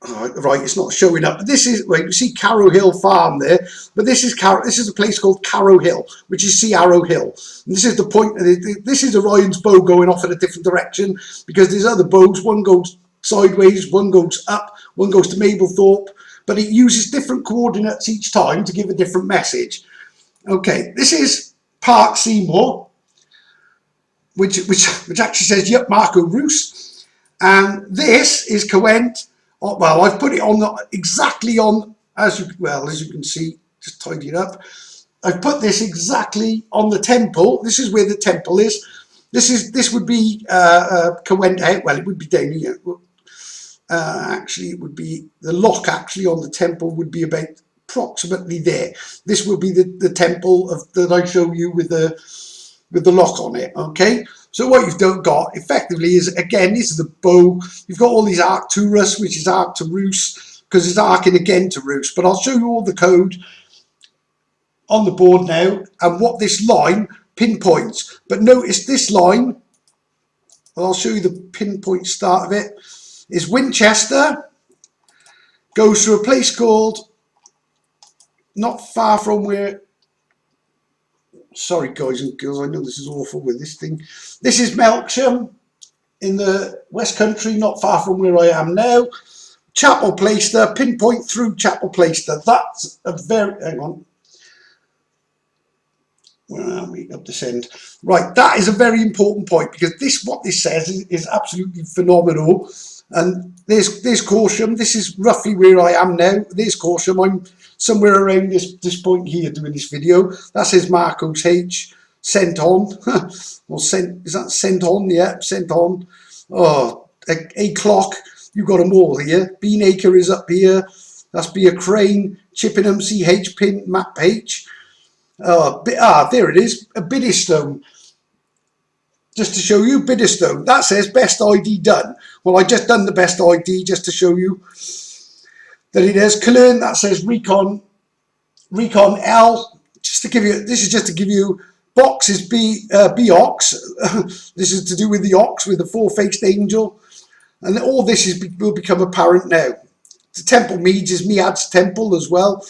Right, it's not showing up. This is, wait, you see Carrow Hill Farm there, but this is a place called Carrow Hill, which is Sea Arrow Hill. And this is the point. This is Orion's bow going off in a different direction, because there's other bows. One goes sideways, one goes up, one goes to Mablethorpe, but it uses different coordinates each time to give a different message. Okay, this is Park Seymour, which actually says Yup Marco Roos, and this is Cowent. Well, I've put it on exactly on, as you can see, just tidy it up. I've put this exactly on the temple. This is where the temple is. This would be Cowent out. Well, it would be down here. Actually, it would be the lock. Actually, on the temple would be about approximately there. This will be the temple that I show you with the lock on it. Okay. So what you've got effectively is, again, this is the bow. You've got all these Arcturus, which is arc to Roos, because it's arcing again to Roos. But I'll show you all the code on the board now and what this line pinpoints. But notice this line, and I'll show you the pinpoint start of it, is Winchester, goes through a place called, not far from where, sorry guys and girls, I know this is awful with this thing. This is Melksham in the West Country, not far from where I am now. Chapel Plaister, pinpoint through Chapel Plaister. That's a very, hang on. Where are we? Up this end. Right, that is a very important point, because what this says is absolutely phenomenal. And there's Corsham. This is roughly where I am now. There's Corsham. I'm somewhere around this point here doing this video. That says Marcos H. Sent on. Or sent, is that sent on? Yeah, sent on. Oh, a clock. You've got them all here. Beanacre is up here. That's Beer Crane. Chippenham CH pin map H. There it is. A Biddestone. Just to show you, Biddestone. That says best ID done. Well, I just done the best ID just to show you that it is. Cologne, that says Recon L. Just to give you, this is just to give you. Box is B-Ox. This is to do with the ox, with the four-faced angel. And all this will become apparent now. The Temple Meads is Mead's Temple as well.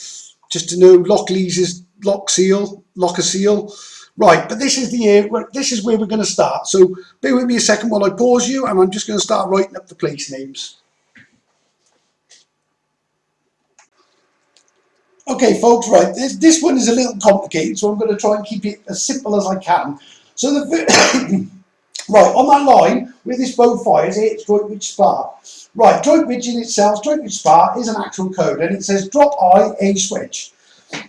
Just to know, Lockleys is Locker Seal. Right, but this is where we're going to start. So bear with me a second while I pause you, and I'm just going to start writing up the place names. Okay, folks, right, this one is a little complicated, so I'm going to try and keep it as simple as I can. So right, on that line, where this boat fires, it's Droitwich Spa. Right, Droitwich in itself, Droitwich Spa is an actual code, and it says drop I, A switch.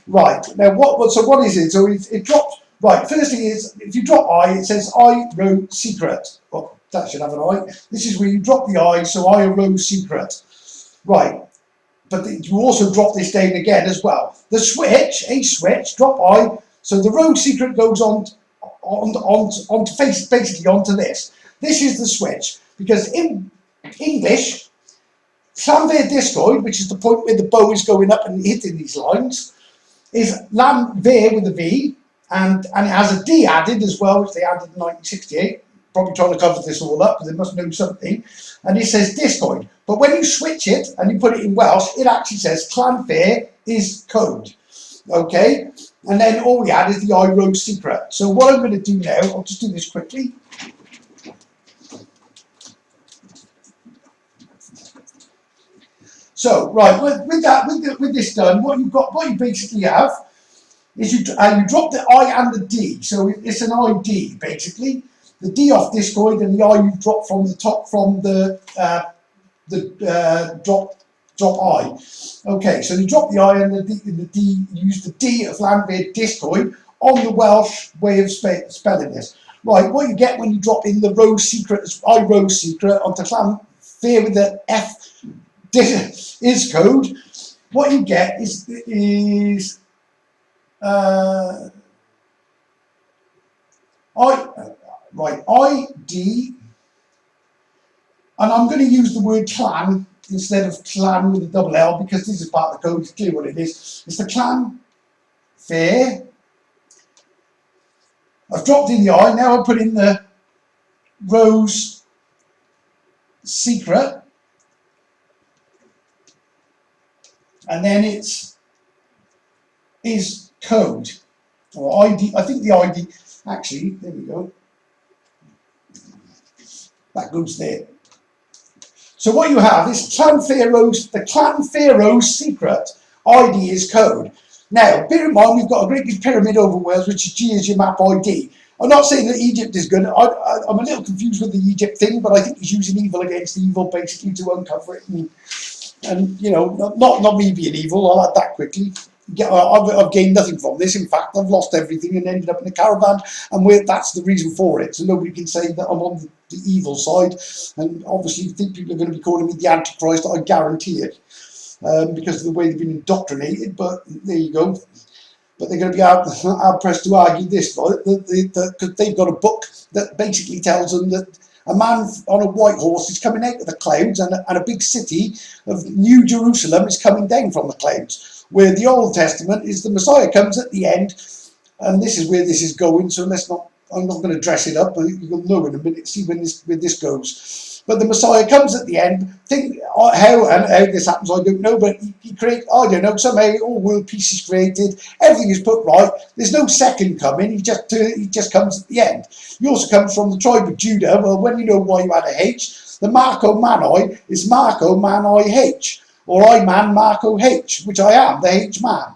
Right, now what is it? So it drops, right, first thing is, if you drop I, it says I row secret. Well, that should have an I. This is where you drop the I, so I row secret. Right. But you also drop this down again as well. The switch, a switch, drop I, so the road secret goes onto basically onto this. This is the switch, because in English, Llanfair Discoid, which is the point where the bow is going up and hitting these lines, is Llanfair with a V, and it has a D added as well, which they added in 1968. Probably trying to cover this all up, because they must know something. And it says Discoid. But when you switch it and you put it in Welsh, it actually says Llanfair is code. Okay? And then all we add is the I road secret. So what I'm going to do now, I'll just do this quickly. So, right, with this done, what you basically have is you drop the I and the D. So it's an ID, basically. The D off Discoid and the I you drop from the top from the drop I. Okay, so you drop the I and the D, use the D of Llanfair Discoid on the Welsh way of spelling this. Right, what you get when you drop in the row secret, I row secret onto Llanfair with the F is code, what you get is ID, and I'm going to use the word clan instead of clan with a double L, because this is part of the code, it's clear what it is. It's the Llanfair. I've dropped in the I, now I'll put in the Rose secret, and then it's is code, or ID, I think the ID, actually, there we go. That goes there. So what you have is the Llanfair secret ID is code. Now, bear in mind, we've got a great big pyramid over Wales, which is G is your map ID. I'm not saying that Egypt is good. I'm a little confused with the Egypt thing, but I think he's using evil against evil, basically, to uncover it. And you know, not me being evil, I'll add that quickly. I've gained nothing from this. In fact, I've lost everything and ended up in a caravan, and that's the reason for it. So nobody can say that I'm on the evil side. And obviously, you think people are going to be calling me the Antichrist. I guarantee it, because of the way they've been indoctrinated. But there you go. But they're going to be hard pressed to argue this, because they've got a book that basically tells them that a man on a white horse is coming out of the clouds, and a big city of New Jerusalem is coming down from the clouds. Where the Old Testament is the Messiah comes at the end, and this is where this is going. So I'm not going to dress it up, but you'll know in a minute, see where this goes. But the Messiah comes at the end. Think how this happens, I don't know, but he creates, I don't know, somehow all world peace is created, everything is put right. There's no second coming. He just comes at the end. He also comes from the tribe of Judah. Well, when you know why you had a H, the Marco Manoi is Marco Manoi H. Or I man Marco H, which I am, the H man.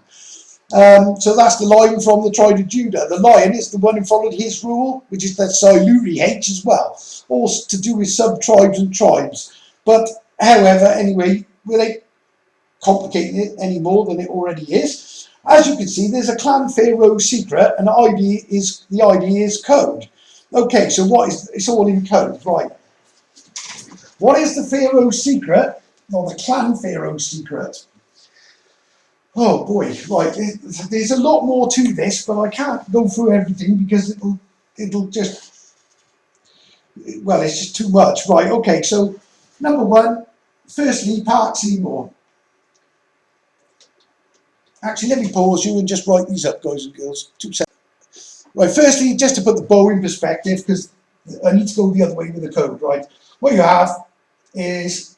So that's the line from the tribe of Judah. The lion is the one who followed his rule, which is the Siluri H as well. All to do with sub-tribes and tribes. But however, anyway, without complicating it any more than it already is, as you can see, there's a clan pharaoh secret, and the ID is code. Okay, so what is, it's all in code, right? What is the pharaoh secret, or the clan pharaoh secret? Oh boy, right, there's a lot more to this, but I can't go through everything because it'll just, well, it's just too much. Right, okay, so number one, firstly, Park Seymour. Actually, let me pause you and just write these up, guys and girls. 2 seconds. Right, firstly, just to put the bow in perspective, because I need to go the other way with the code, right? What you have is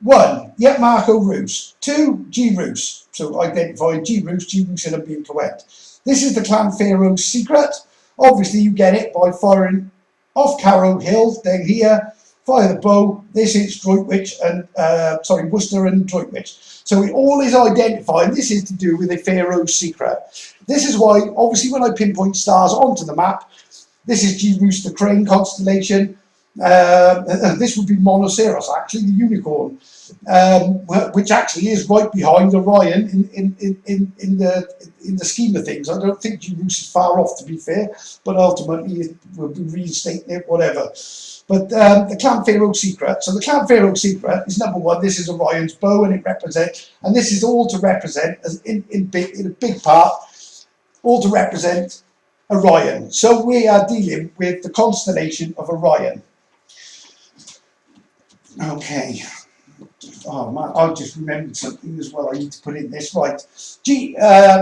1, Yet Marco Roos. 2, G Roos. So identify G Roos and being correct. This is the clan pharaoh's secret. Obviously, you get it by firing off Carrow Hill down here. Fire the bow. This is Droitwich and Worcester and Droitwich. So it all is identified. This is to do with a pharaoh's secret. This is why, obviously, when I pinpoint stars onto the map, this is G Roos, the crane constellation. This would be Monoceros, actually, the unicorn, which actually is right behind Orion in the scheme of things. I don't think G Roos is far off, to be fair, but ultimately we'll be reinstating it, whatever. But the clan pharaoh secret. So the clan pharaoh secret is number one. This is Orion's bow, and it represents, and this is all to represent, as in a big part, all to represent Orion. So we are dealing with the constellation of Orion. Okay. Oh man, I just remembered something as well. I need to put in this. Right.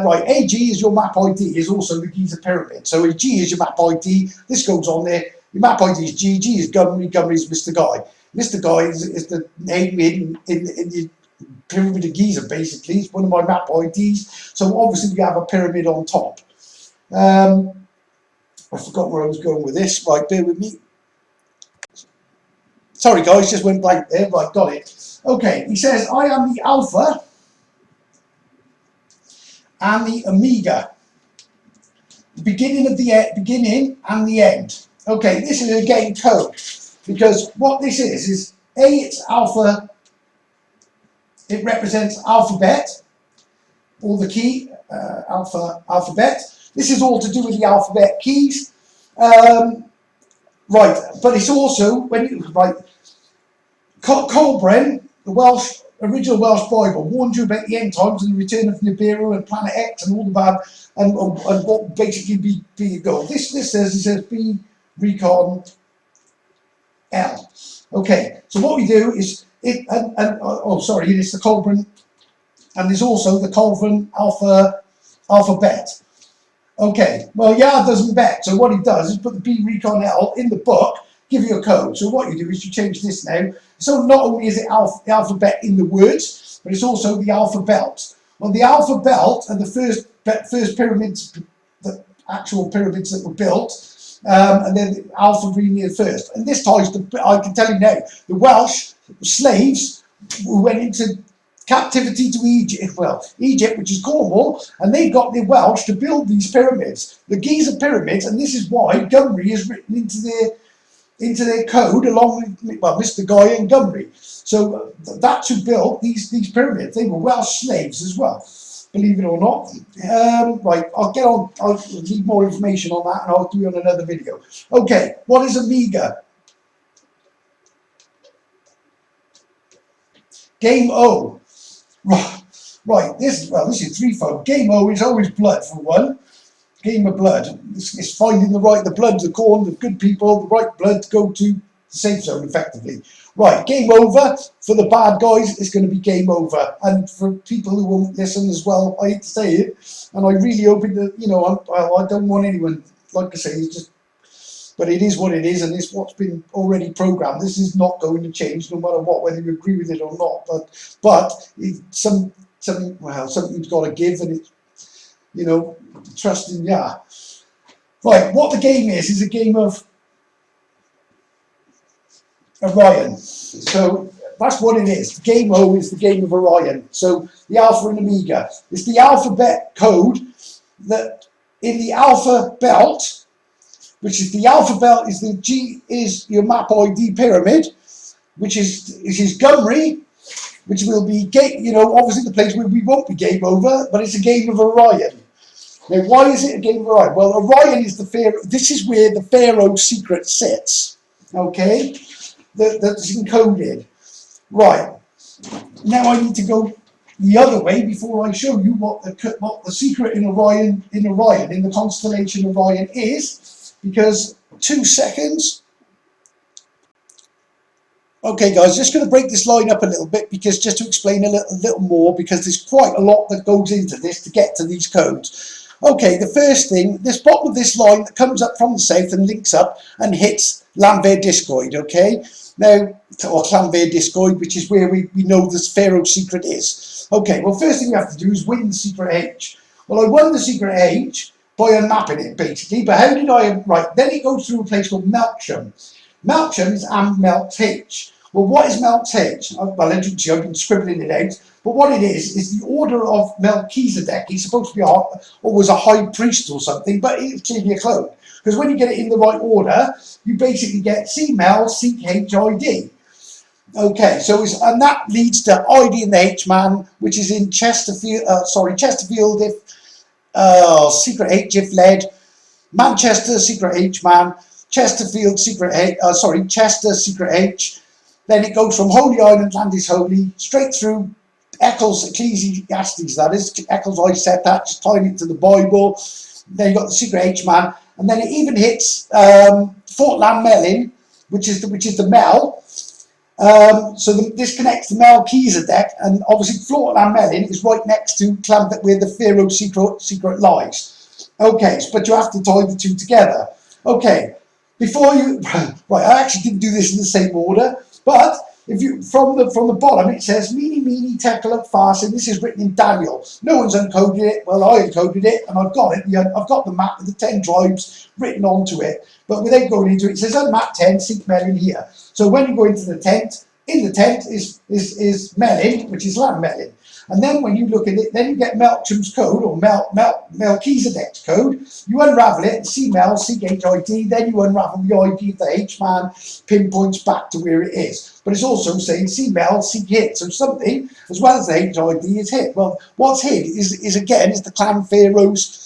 Right. AG is your map ID, is also the Giza pyramid. So G is your map ID. This goes on there. Your map ID is G. G is Gumri. Gumri is Mr. Guy. Mr. Guy is the name in the pyramid of Giza, basically. It's one of my map IDs. So obviously we have a pyramid on top. I forgot where I was going with this. Right, bear with me. Sorry guys, just went blank there. Right, got it. Okay, he says, I am the Alpha and the Omega. The beginning and the end. Okay, this is again code. Because what this is A, it's alpha, it represents alphabet, or the key, alphabet. This is all to do with the alphabet keys. Right, but it's also, right, Colbren, the original Welsh Bible, warned you about the end times and the return of Nibiru and Planet X and all the bad, and what basically be a goal. This says, it says B Recon L. Okay, so what we do is, it's the Colbren, and there's also the Colbren alphabet. Okay, well, Yard doesn't bet, so what he does is put the B Recon L in the book, give you a code. So what you do is you change this now. So not only is it the alphabet in the words, but it's also the alphabet. Well, the alphabet are the first pyramids, the actual pyramids that were built, and then the Alpha being here first. And this ties to, I can tell you now, the Welsh slaves who went into captivity to Egypt, which is Cornwall, and they got the Welsh to build these pyramids, the Giza pyramids, and this is why Gumri is written into their code along with, well, Mr. Guy and Gumri. So that's who built these pyramids. They were Welsh slaves as well, believe it or not. Right, I'll need more information on that, and I'll do it on another video. Okay, what is Omega? Game O. Right, this is threefold. Game O is always blood, for one. Game of blood. It's finding the blood, the corn, the good people, the right blood to go to the safe zone, effectively. Right, game over. For the bad guys, it's going to be game over. And for people who won't listen as well, I hate to say it, and I really hope that, I don't want anyone, like I say, it's just, but it is what it is, and it's what's been already programmed. This is not going to change no matter what, whether you agree with it or not. But something's got to give, and it's, trust in Yah. Right, what the game is a game of Orion. So that's what it is. Game O is the game of Orion. So the Alpha and Omega. It's the alphabet code that in the Alpha belt, which is the alphabet, is the G is your map ID pyramid. which is Gumri, which will be, obviously the place where we won't be game over, but it's a game of Orion. Now, why is it a game of Orion? Well, Orion is this is where the Pharaoh secret sits, okay? That's encoded. Right, now I need to go the other way before I show you what the secret in Orion, in the constellation Orion is, because 2 seconds. Okay guys, just going to break this line up a little bit, because just to explain a little more, because there's quite a lot that goes into this to get to these codes. Okay, the first thing, this bottom of this line that comes up from the south and links up and hits Lambert Discoid, okay? Now, or Clanver Discoid, which is where we know this Pharaoh secret is. Okay, well, first thing we have to do is win the secret H. Well, I won the secret H by unmapping it, basically, but how did I, right, then it goes through a place called Melksham. Melksham is Melk's H. Well, what is Melk's H? Well, I've been scribbling it out, but what it is the order of Melchizedek. He's supposed to be was a high priest or something, but it's clearly a clone. Because when you get it in the right order, you basically get C-Mel, C-H-I-D. Okay, so and that leads to ID in the H-man, which is in Chesterfield, if secret H if led, Manchester, secret H-man, Chesterfield, secret H, Chester, secret H. Then it goes from Holy Island, land is holy, straight through Eccles, Ecclesiastes, that is, Eccles I said that, just tying it to the Bible. Then you got the secret H-man, and then it even hits Fort Llanmelin, which is the Mel. This connects to Melchizedek, and obviously Fort Llanmelin is right next to where the Pharaoh secret lies. Okay, but you have to tie the two together. Okay, before you, right, I actually didn't do this in the same order, but if you from the bottom it says Mene Tekel Fast, and this is written in Daniel. No one's uncoded it. Well, I encoded it, and I've got it. I've got the map with the 10 tribes written onto it. But without going into it, it says unmap 10, seek Melin here. So when you go into the tent, in the tent is Melin, which is Llanmelin. And then when you look at it, then you get Melksham's code, or Melchizedek's code. You unravel it, C-Mel, C-H-I-D, then you unravel the ID of the H-man, pinpoints back to where it is. But it's also saying C-Mel, C-Hit. So something, as well as the H-ID, is hit. Well, what's hit is the Clan Pharaoh's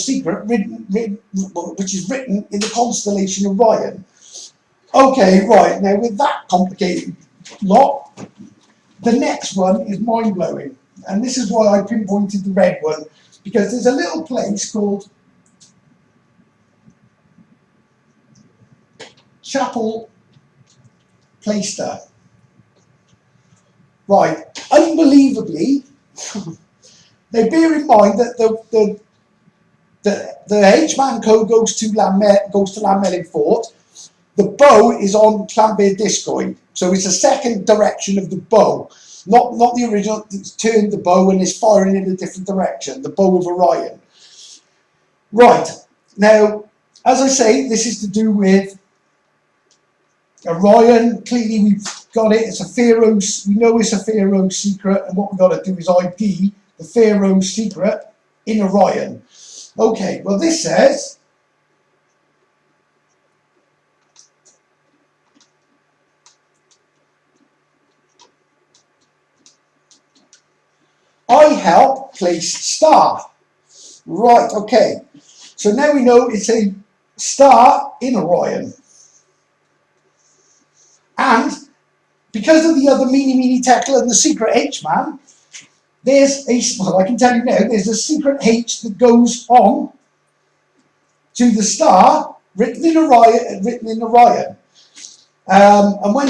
secret, which is written in the constellation Orion. Okay, right, now with that complicated lot, the next one is mind-blowing, and this is why I pinpointed the red one, because there's a little place called Chapel Plaister. Right, unbelievably, now bear in mind that the H-man code goes to Llanmelin Fort. The bow is on Lambert Discoid, so it's the second direction of the bow, not the original. It's turned the bow and is firing in a different direction, the bow of Orion. Right, now, as I say, this is to do with Orion. Clearly we've got it, it's a Pharaoh, we know it's a Pharaoh secret, and what we've got to do is ID the Pharaoh secret in Orion. Okay, well this says, I help place star. Right, okay. So now we know it's a star in Orion. And because of the other Mene Tekel and the secret H-man, there's I can tell you now, there's a secret H that goes on to the star written in Orion. And when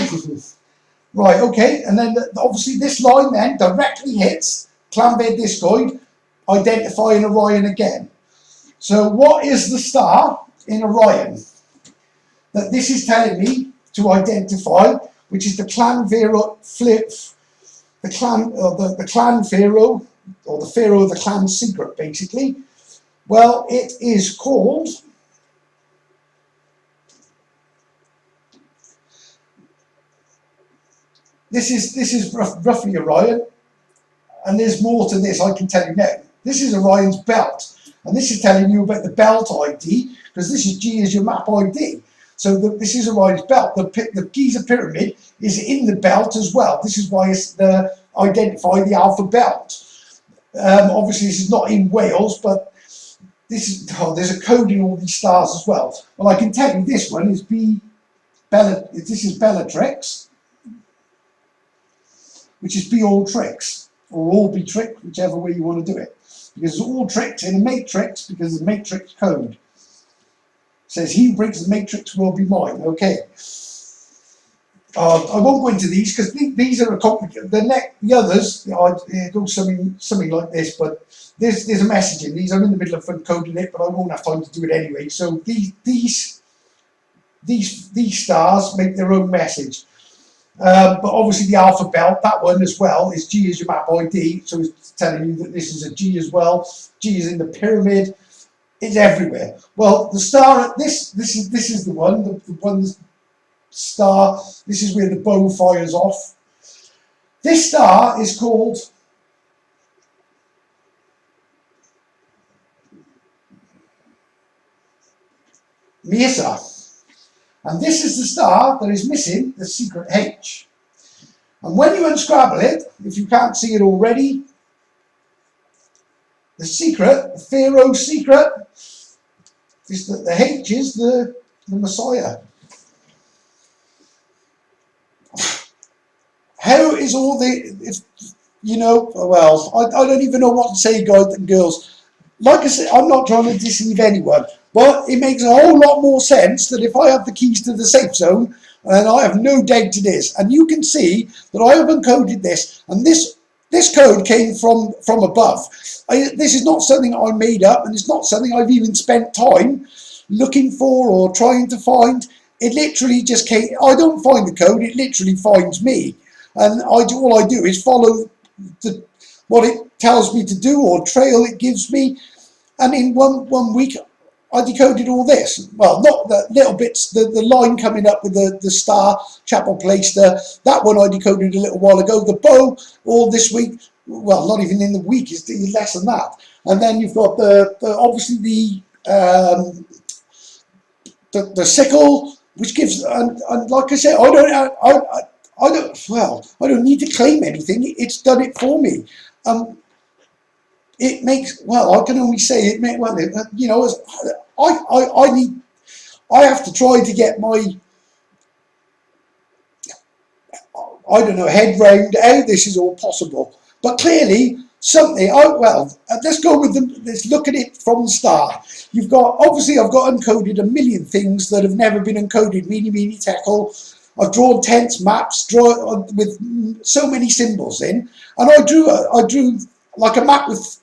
right, okay, and then obviously this line then directly hits Lambert Discoid, identifying Orion again. So what is the star in Orion that this is telling me to identify, which is the Clan Pharaoh, the Clan Pharaoh, or the Pharaoh of the Clan secret, basically? Well, it is called this is roughly Orion. And there's more to this, I can tell you now. This is Orion's belt. And this is telling you about the belt ID, because this is G as your map ID. So this is Orion's belt. The Giza pyramid is in the belt as well. This is why it's identify the Alpha Belt. Obviously, this is not in Wales, but this is there's a code in all these stars as well. Well, I can tell you this one is this is Bellatrix, which is be all tricks, or all be tricked, whichever way you want to do it. Because it's all tricks in a matrix, because the matrix code says, he who breaks the matrix will be mine. Okay. I won't go into these because these are a complicated. The others, go something like this, but there's a message in these. I'm in the middle of encoding it, but I won't have time to do it anyway. So these stars make their own message. But obviously the Alpha Belt, that one as well, is G is your map ID. So it's telling you that this is a G as well. G is in the pyramid. It's everywhere. Well, the star, this is the one, the one star. This is where the bow fires off. This star is called Mesa. And this is the star that is missing the secret H. And when you unscramble it, if you can't see it already, the secret, the Pharaoh's secret, is that the H is the Messiah. How is all well, I don't even know what to say, guys and girls. Like I said, I'm not trying to deceive anyone, but it makes a whole lot more sense that if I have the keys to the safe zone, and I have no doubt to this, and you can see that I have encoded this, and this code came from above. This is not something I made up, and it's not something I've even spent time looking for or trying to find. It literally just came. I don't find the code, it literally finds me. And all I do is follow what it tells me to do, or trail it gives me. And in one week, I decoded all this. Well, not the little bits, the line coming up with the star, chapel placed. That one I decoded a little while ago. The bow, all this week, well, not even in the week, it's less than that. And then you've got obviously the sickle, which gives, and like I said, I don't need to claim anything. It's done it for me. It makes, well, I can only say it makes, well, you know, I have to try to get my, I don't know, head round how this is all possible. But clearly, something, let's go with them, let's look at it from the start. You've got, obviously I've got encoded a million things that have never been encoded, meeny, tackle. I've drawn tents, maps, with so many symbols in, and I drew like a map with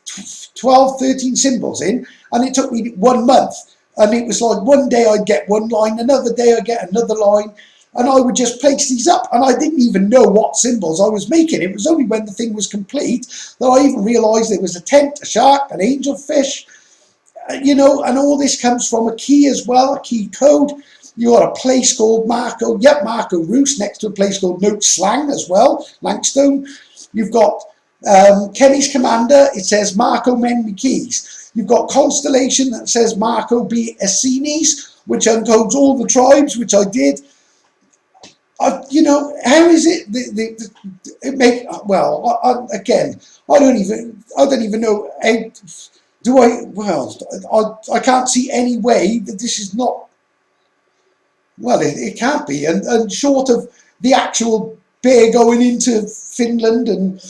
12, 13 symbols in, and it took me 1 month. And it was like one day I'd get one line, another day I'd get another line, and I would just place these up, and I didn't even know what symbols I was making. It was only when the thing was complete that I even realised there was a tent, a shark, an angelfish, you know, and all this comes from a key as well, a key code. You got a place called Marco Roos, next to a place called Note Slang as well, Langstone. You've got Kenny's Commander, it says Marco Menmi Keys. You've got Constellation that says Marco B. Essenes, which encodes all the tribes, which I did. You know, how is it? It make, well, again, I don't even know. I can't see any way that this is not. Well, it can't be, and short of the actual bear going into Finland and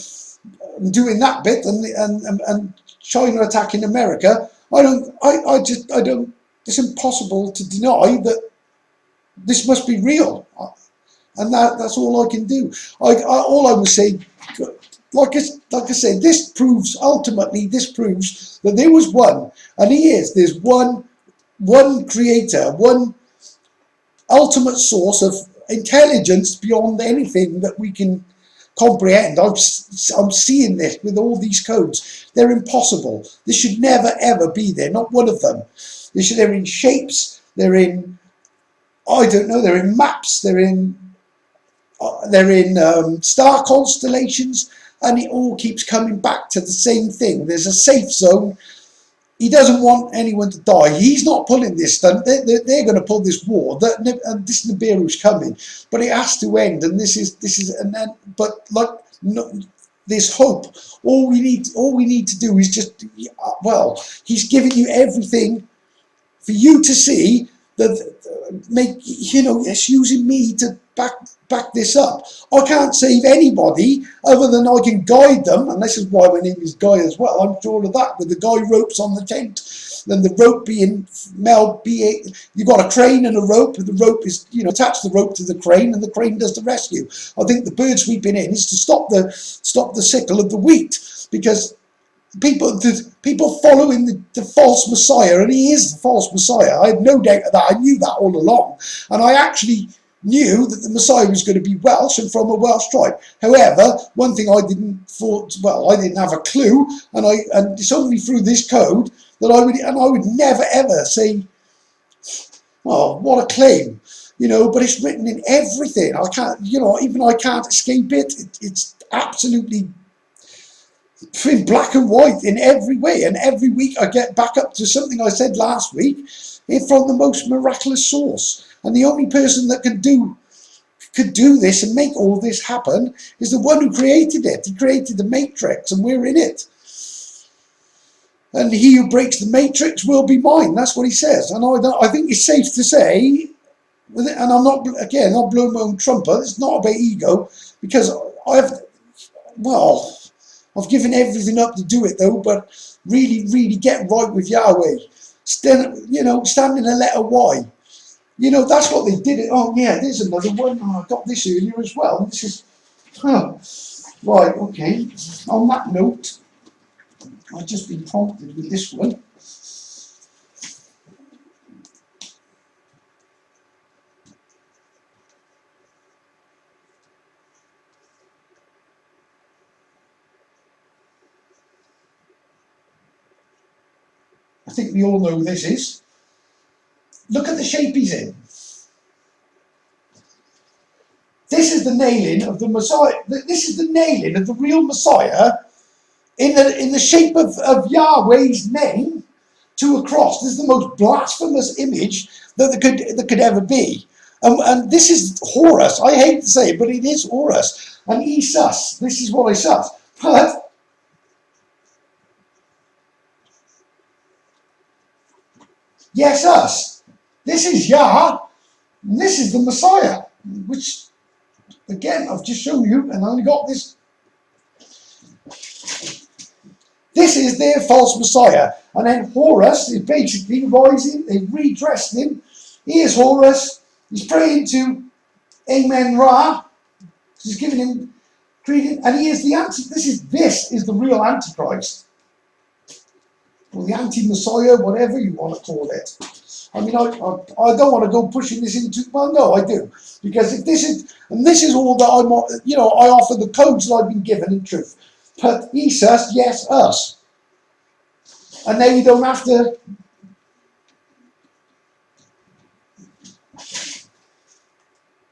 doing that bit, and China attacking America, I don't. It's impossible to deny that this must be real, and that's all I can do. All I will say, like I said, this proves that there was one, and there's one creator, one ultimate source of intelligence beyond anything that we can comprehend. I'm seeing this with all these codes. They're impossible. This should never ever be there. Not one of them. They're in shapes. They're in, I don't know. They're in maps. They're in star constellations, and it all keeps coming back to the same thing. There's a safe zone he doesn't want anyone to die. He's not pulling this stunt. They're going to pull this war. And this Nibiru's coming, but it has to end. And this is, and then, but like, no, there's hope. All we need to do is just, well, he's giving you everything for you to see that, make, it's using me to back this up. I can't save anybody other than I can guide them, and this is why my name is Guy as well. I'm sure of that, with the guy ropes on the tent, then the rope being you've got a crane and a rope, and the rope is, attach the rope to the crane, and the crane does the rescue. I think the bird sweeping in is to stop the sickle of the wheat, because people following the false Messiah, and he is the false Messiah. I had no doubt of that. I knew that all along, and I actually knew that the Messiah was going to be Welsh and from a Welsh tribe. However, one thing I didn't have a clue, and it's only through this code that I would never ever say, well, what a claim, but it's written in everything. I can't, even I can't escape it. It's absolutely in black and white in every way, and every week I get back up to something I said last week, from the most miraculous source. And the only person that could do this and make all this happen is the one who created it. He created the matrix, and we're in it. And he who breaks the matrix will be mine. That's what he says. And I think it's safe to say, and I'm not blowing my own trumpet, it's not about ego, because I've given everything up to do it though, but really, really get right with Yahweh. Stand in a letter Y. That's what they did. Oh yeah, there's another one. Oh, I got this earlier as well. This is, right, okay. On that note, I've just been prompted with this one. I think we all know who this is. Look at the shape he's in. This is the nailing of the Messiah. This is the nailing of the real Messiah in the shape of Yahweh's name to a cross. This is the most blasphemous image that could ever be. And this is Horus. I hate to say it, but it is Horus. And Isus. This is what I said. But yes, us. This is Yah. And this is the Messiah, which, again, I've just shown you, and I only got this. This is their false Messiah. And then Horus is basically rising. They redressed him. He is Horus. He's praying to Amen Ra. He's giving him credence. And he is the anti. This is the real Antichrist. Or the anti-Messiah, whatever you want to call it. I mean, I don't want to go pushing this into, well, no, I do. Because if this is all that I offer the codes that I've been given in truth. But Isus, yes, us. And then you don't have to.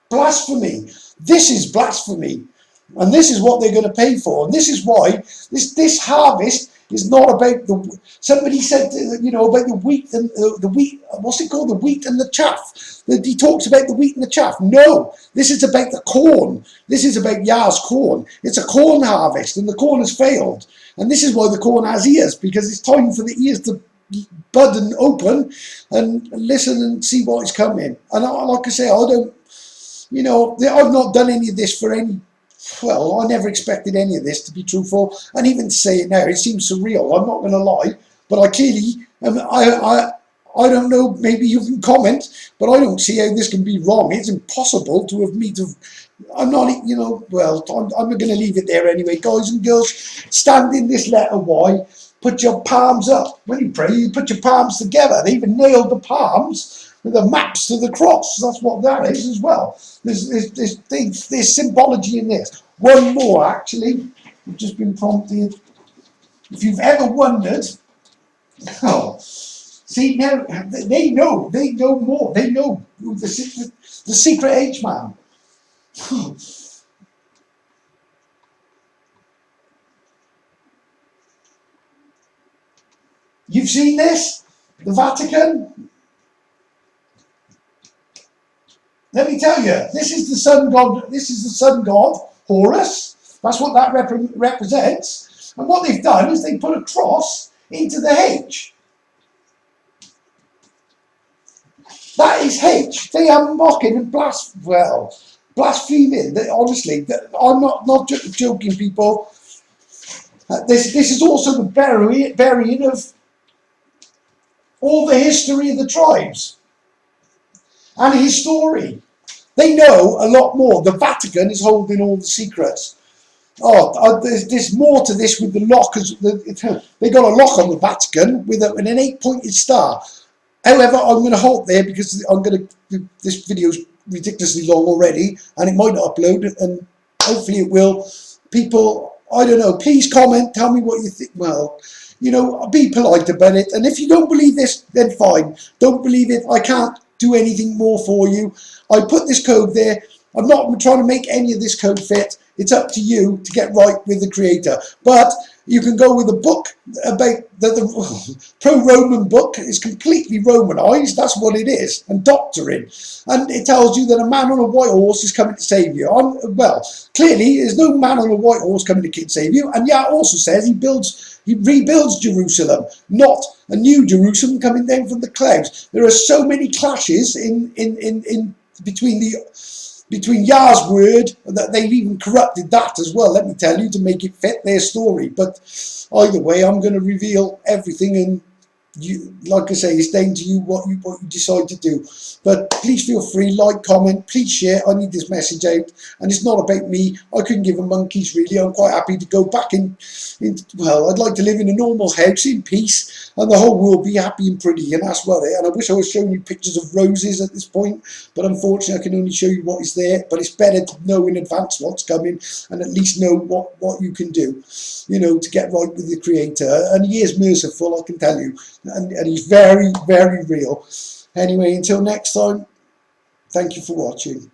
Blasphemy. This is blasphemy. And this is what they're going to pay for. And this is why this harvest is not about somebody said, about the wheat and the wheat, what's it called? The wheat and the chaff. He talks about the wheat and the chaff. No, this is about the corn. This is about Yah's corn. It's a corn harvest, and the corn has failed. And this is why the corn has ears, because it's time for the ears to bud and open and listen and see what is coming. And like I say, I don't, I've not done any of this for any. Well, I never expected any of this to be truthful, and even to say it now, it seems surreal. I'm not going to lie, but I clearly, I don't know. Maybe you can comment, but I don't see how this can be wrong. It's impossible to have me to. I'm not, Well, I'm going to leave it there anyway, guys and girls. Stand in this letter Y. Put your palms up when you pray. You put your palms together. They even nailed the palms with the maps to the cross. That's what that is as well. There's symbology in this. One more, actually. I've just been prompted. If you've ever wondered, see now they know more. They know the secret H-man. You've seen this? The Vatican? Let me tell you, this is the sun god. This is the sun god, Horus. That's what that represents. And what they've done is they put a cross into the H. That is H. They are mocking and blaspheming. Honestly, I'm not joking, people. This is also the burying of all the history of the tribes and his story. They know a lot more. The Vatican is holding all the secrets. There's more to this with the lock. They got a lock on the Vatican with an 8-pointed star. However, I'm going to halt there because this video's ridiculously long already, and it might not upload, and hopefully it will. People, I don't know, please comment, tell me what you think. Well, you know, be polite about it, and if you don't believe this, then fine. Don't believe it, I can't do anything more for you. I put this code there. I'm not trying to make any of this code fit. It's up to you to get right with the creator. But you can go with a book about the pro-Roman book. Is completely Romanized. That's what it is, and doctrine. And it tells you that a man on a white horse is coming to save you. Well, clearly, there's no man on a white horse coming to save you. And yeah, it also says he rebuilds Jerusalem, not a new Jerusalem coming down from the clouds. There are so many clashes in between Yah's word, that they've even corrupted that as well, let me tell you, to make it fit their story. But either way, I'm going to reveal everything, and you, like I say, it's down to you what you decide to do. But please feel free, like, comment, please share. I need this message out, and it's not about me. I couldn't give a monkey's really. I'm quite happy to go back well, I'd like to live in a normal house in peace, and the whole world be happy and pretty, and that's what it. And I wish I was showing you pictures of roses at this point, but unfortunately I can only show you what is there. But it's better to know in advance what's coming, and at least know what you can do, you know, to get right with the creator. And he is merciful, I can tell you, and he's very, very real. Anyway, until next time, thank you for watching.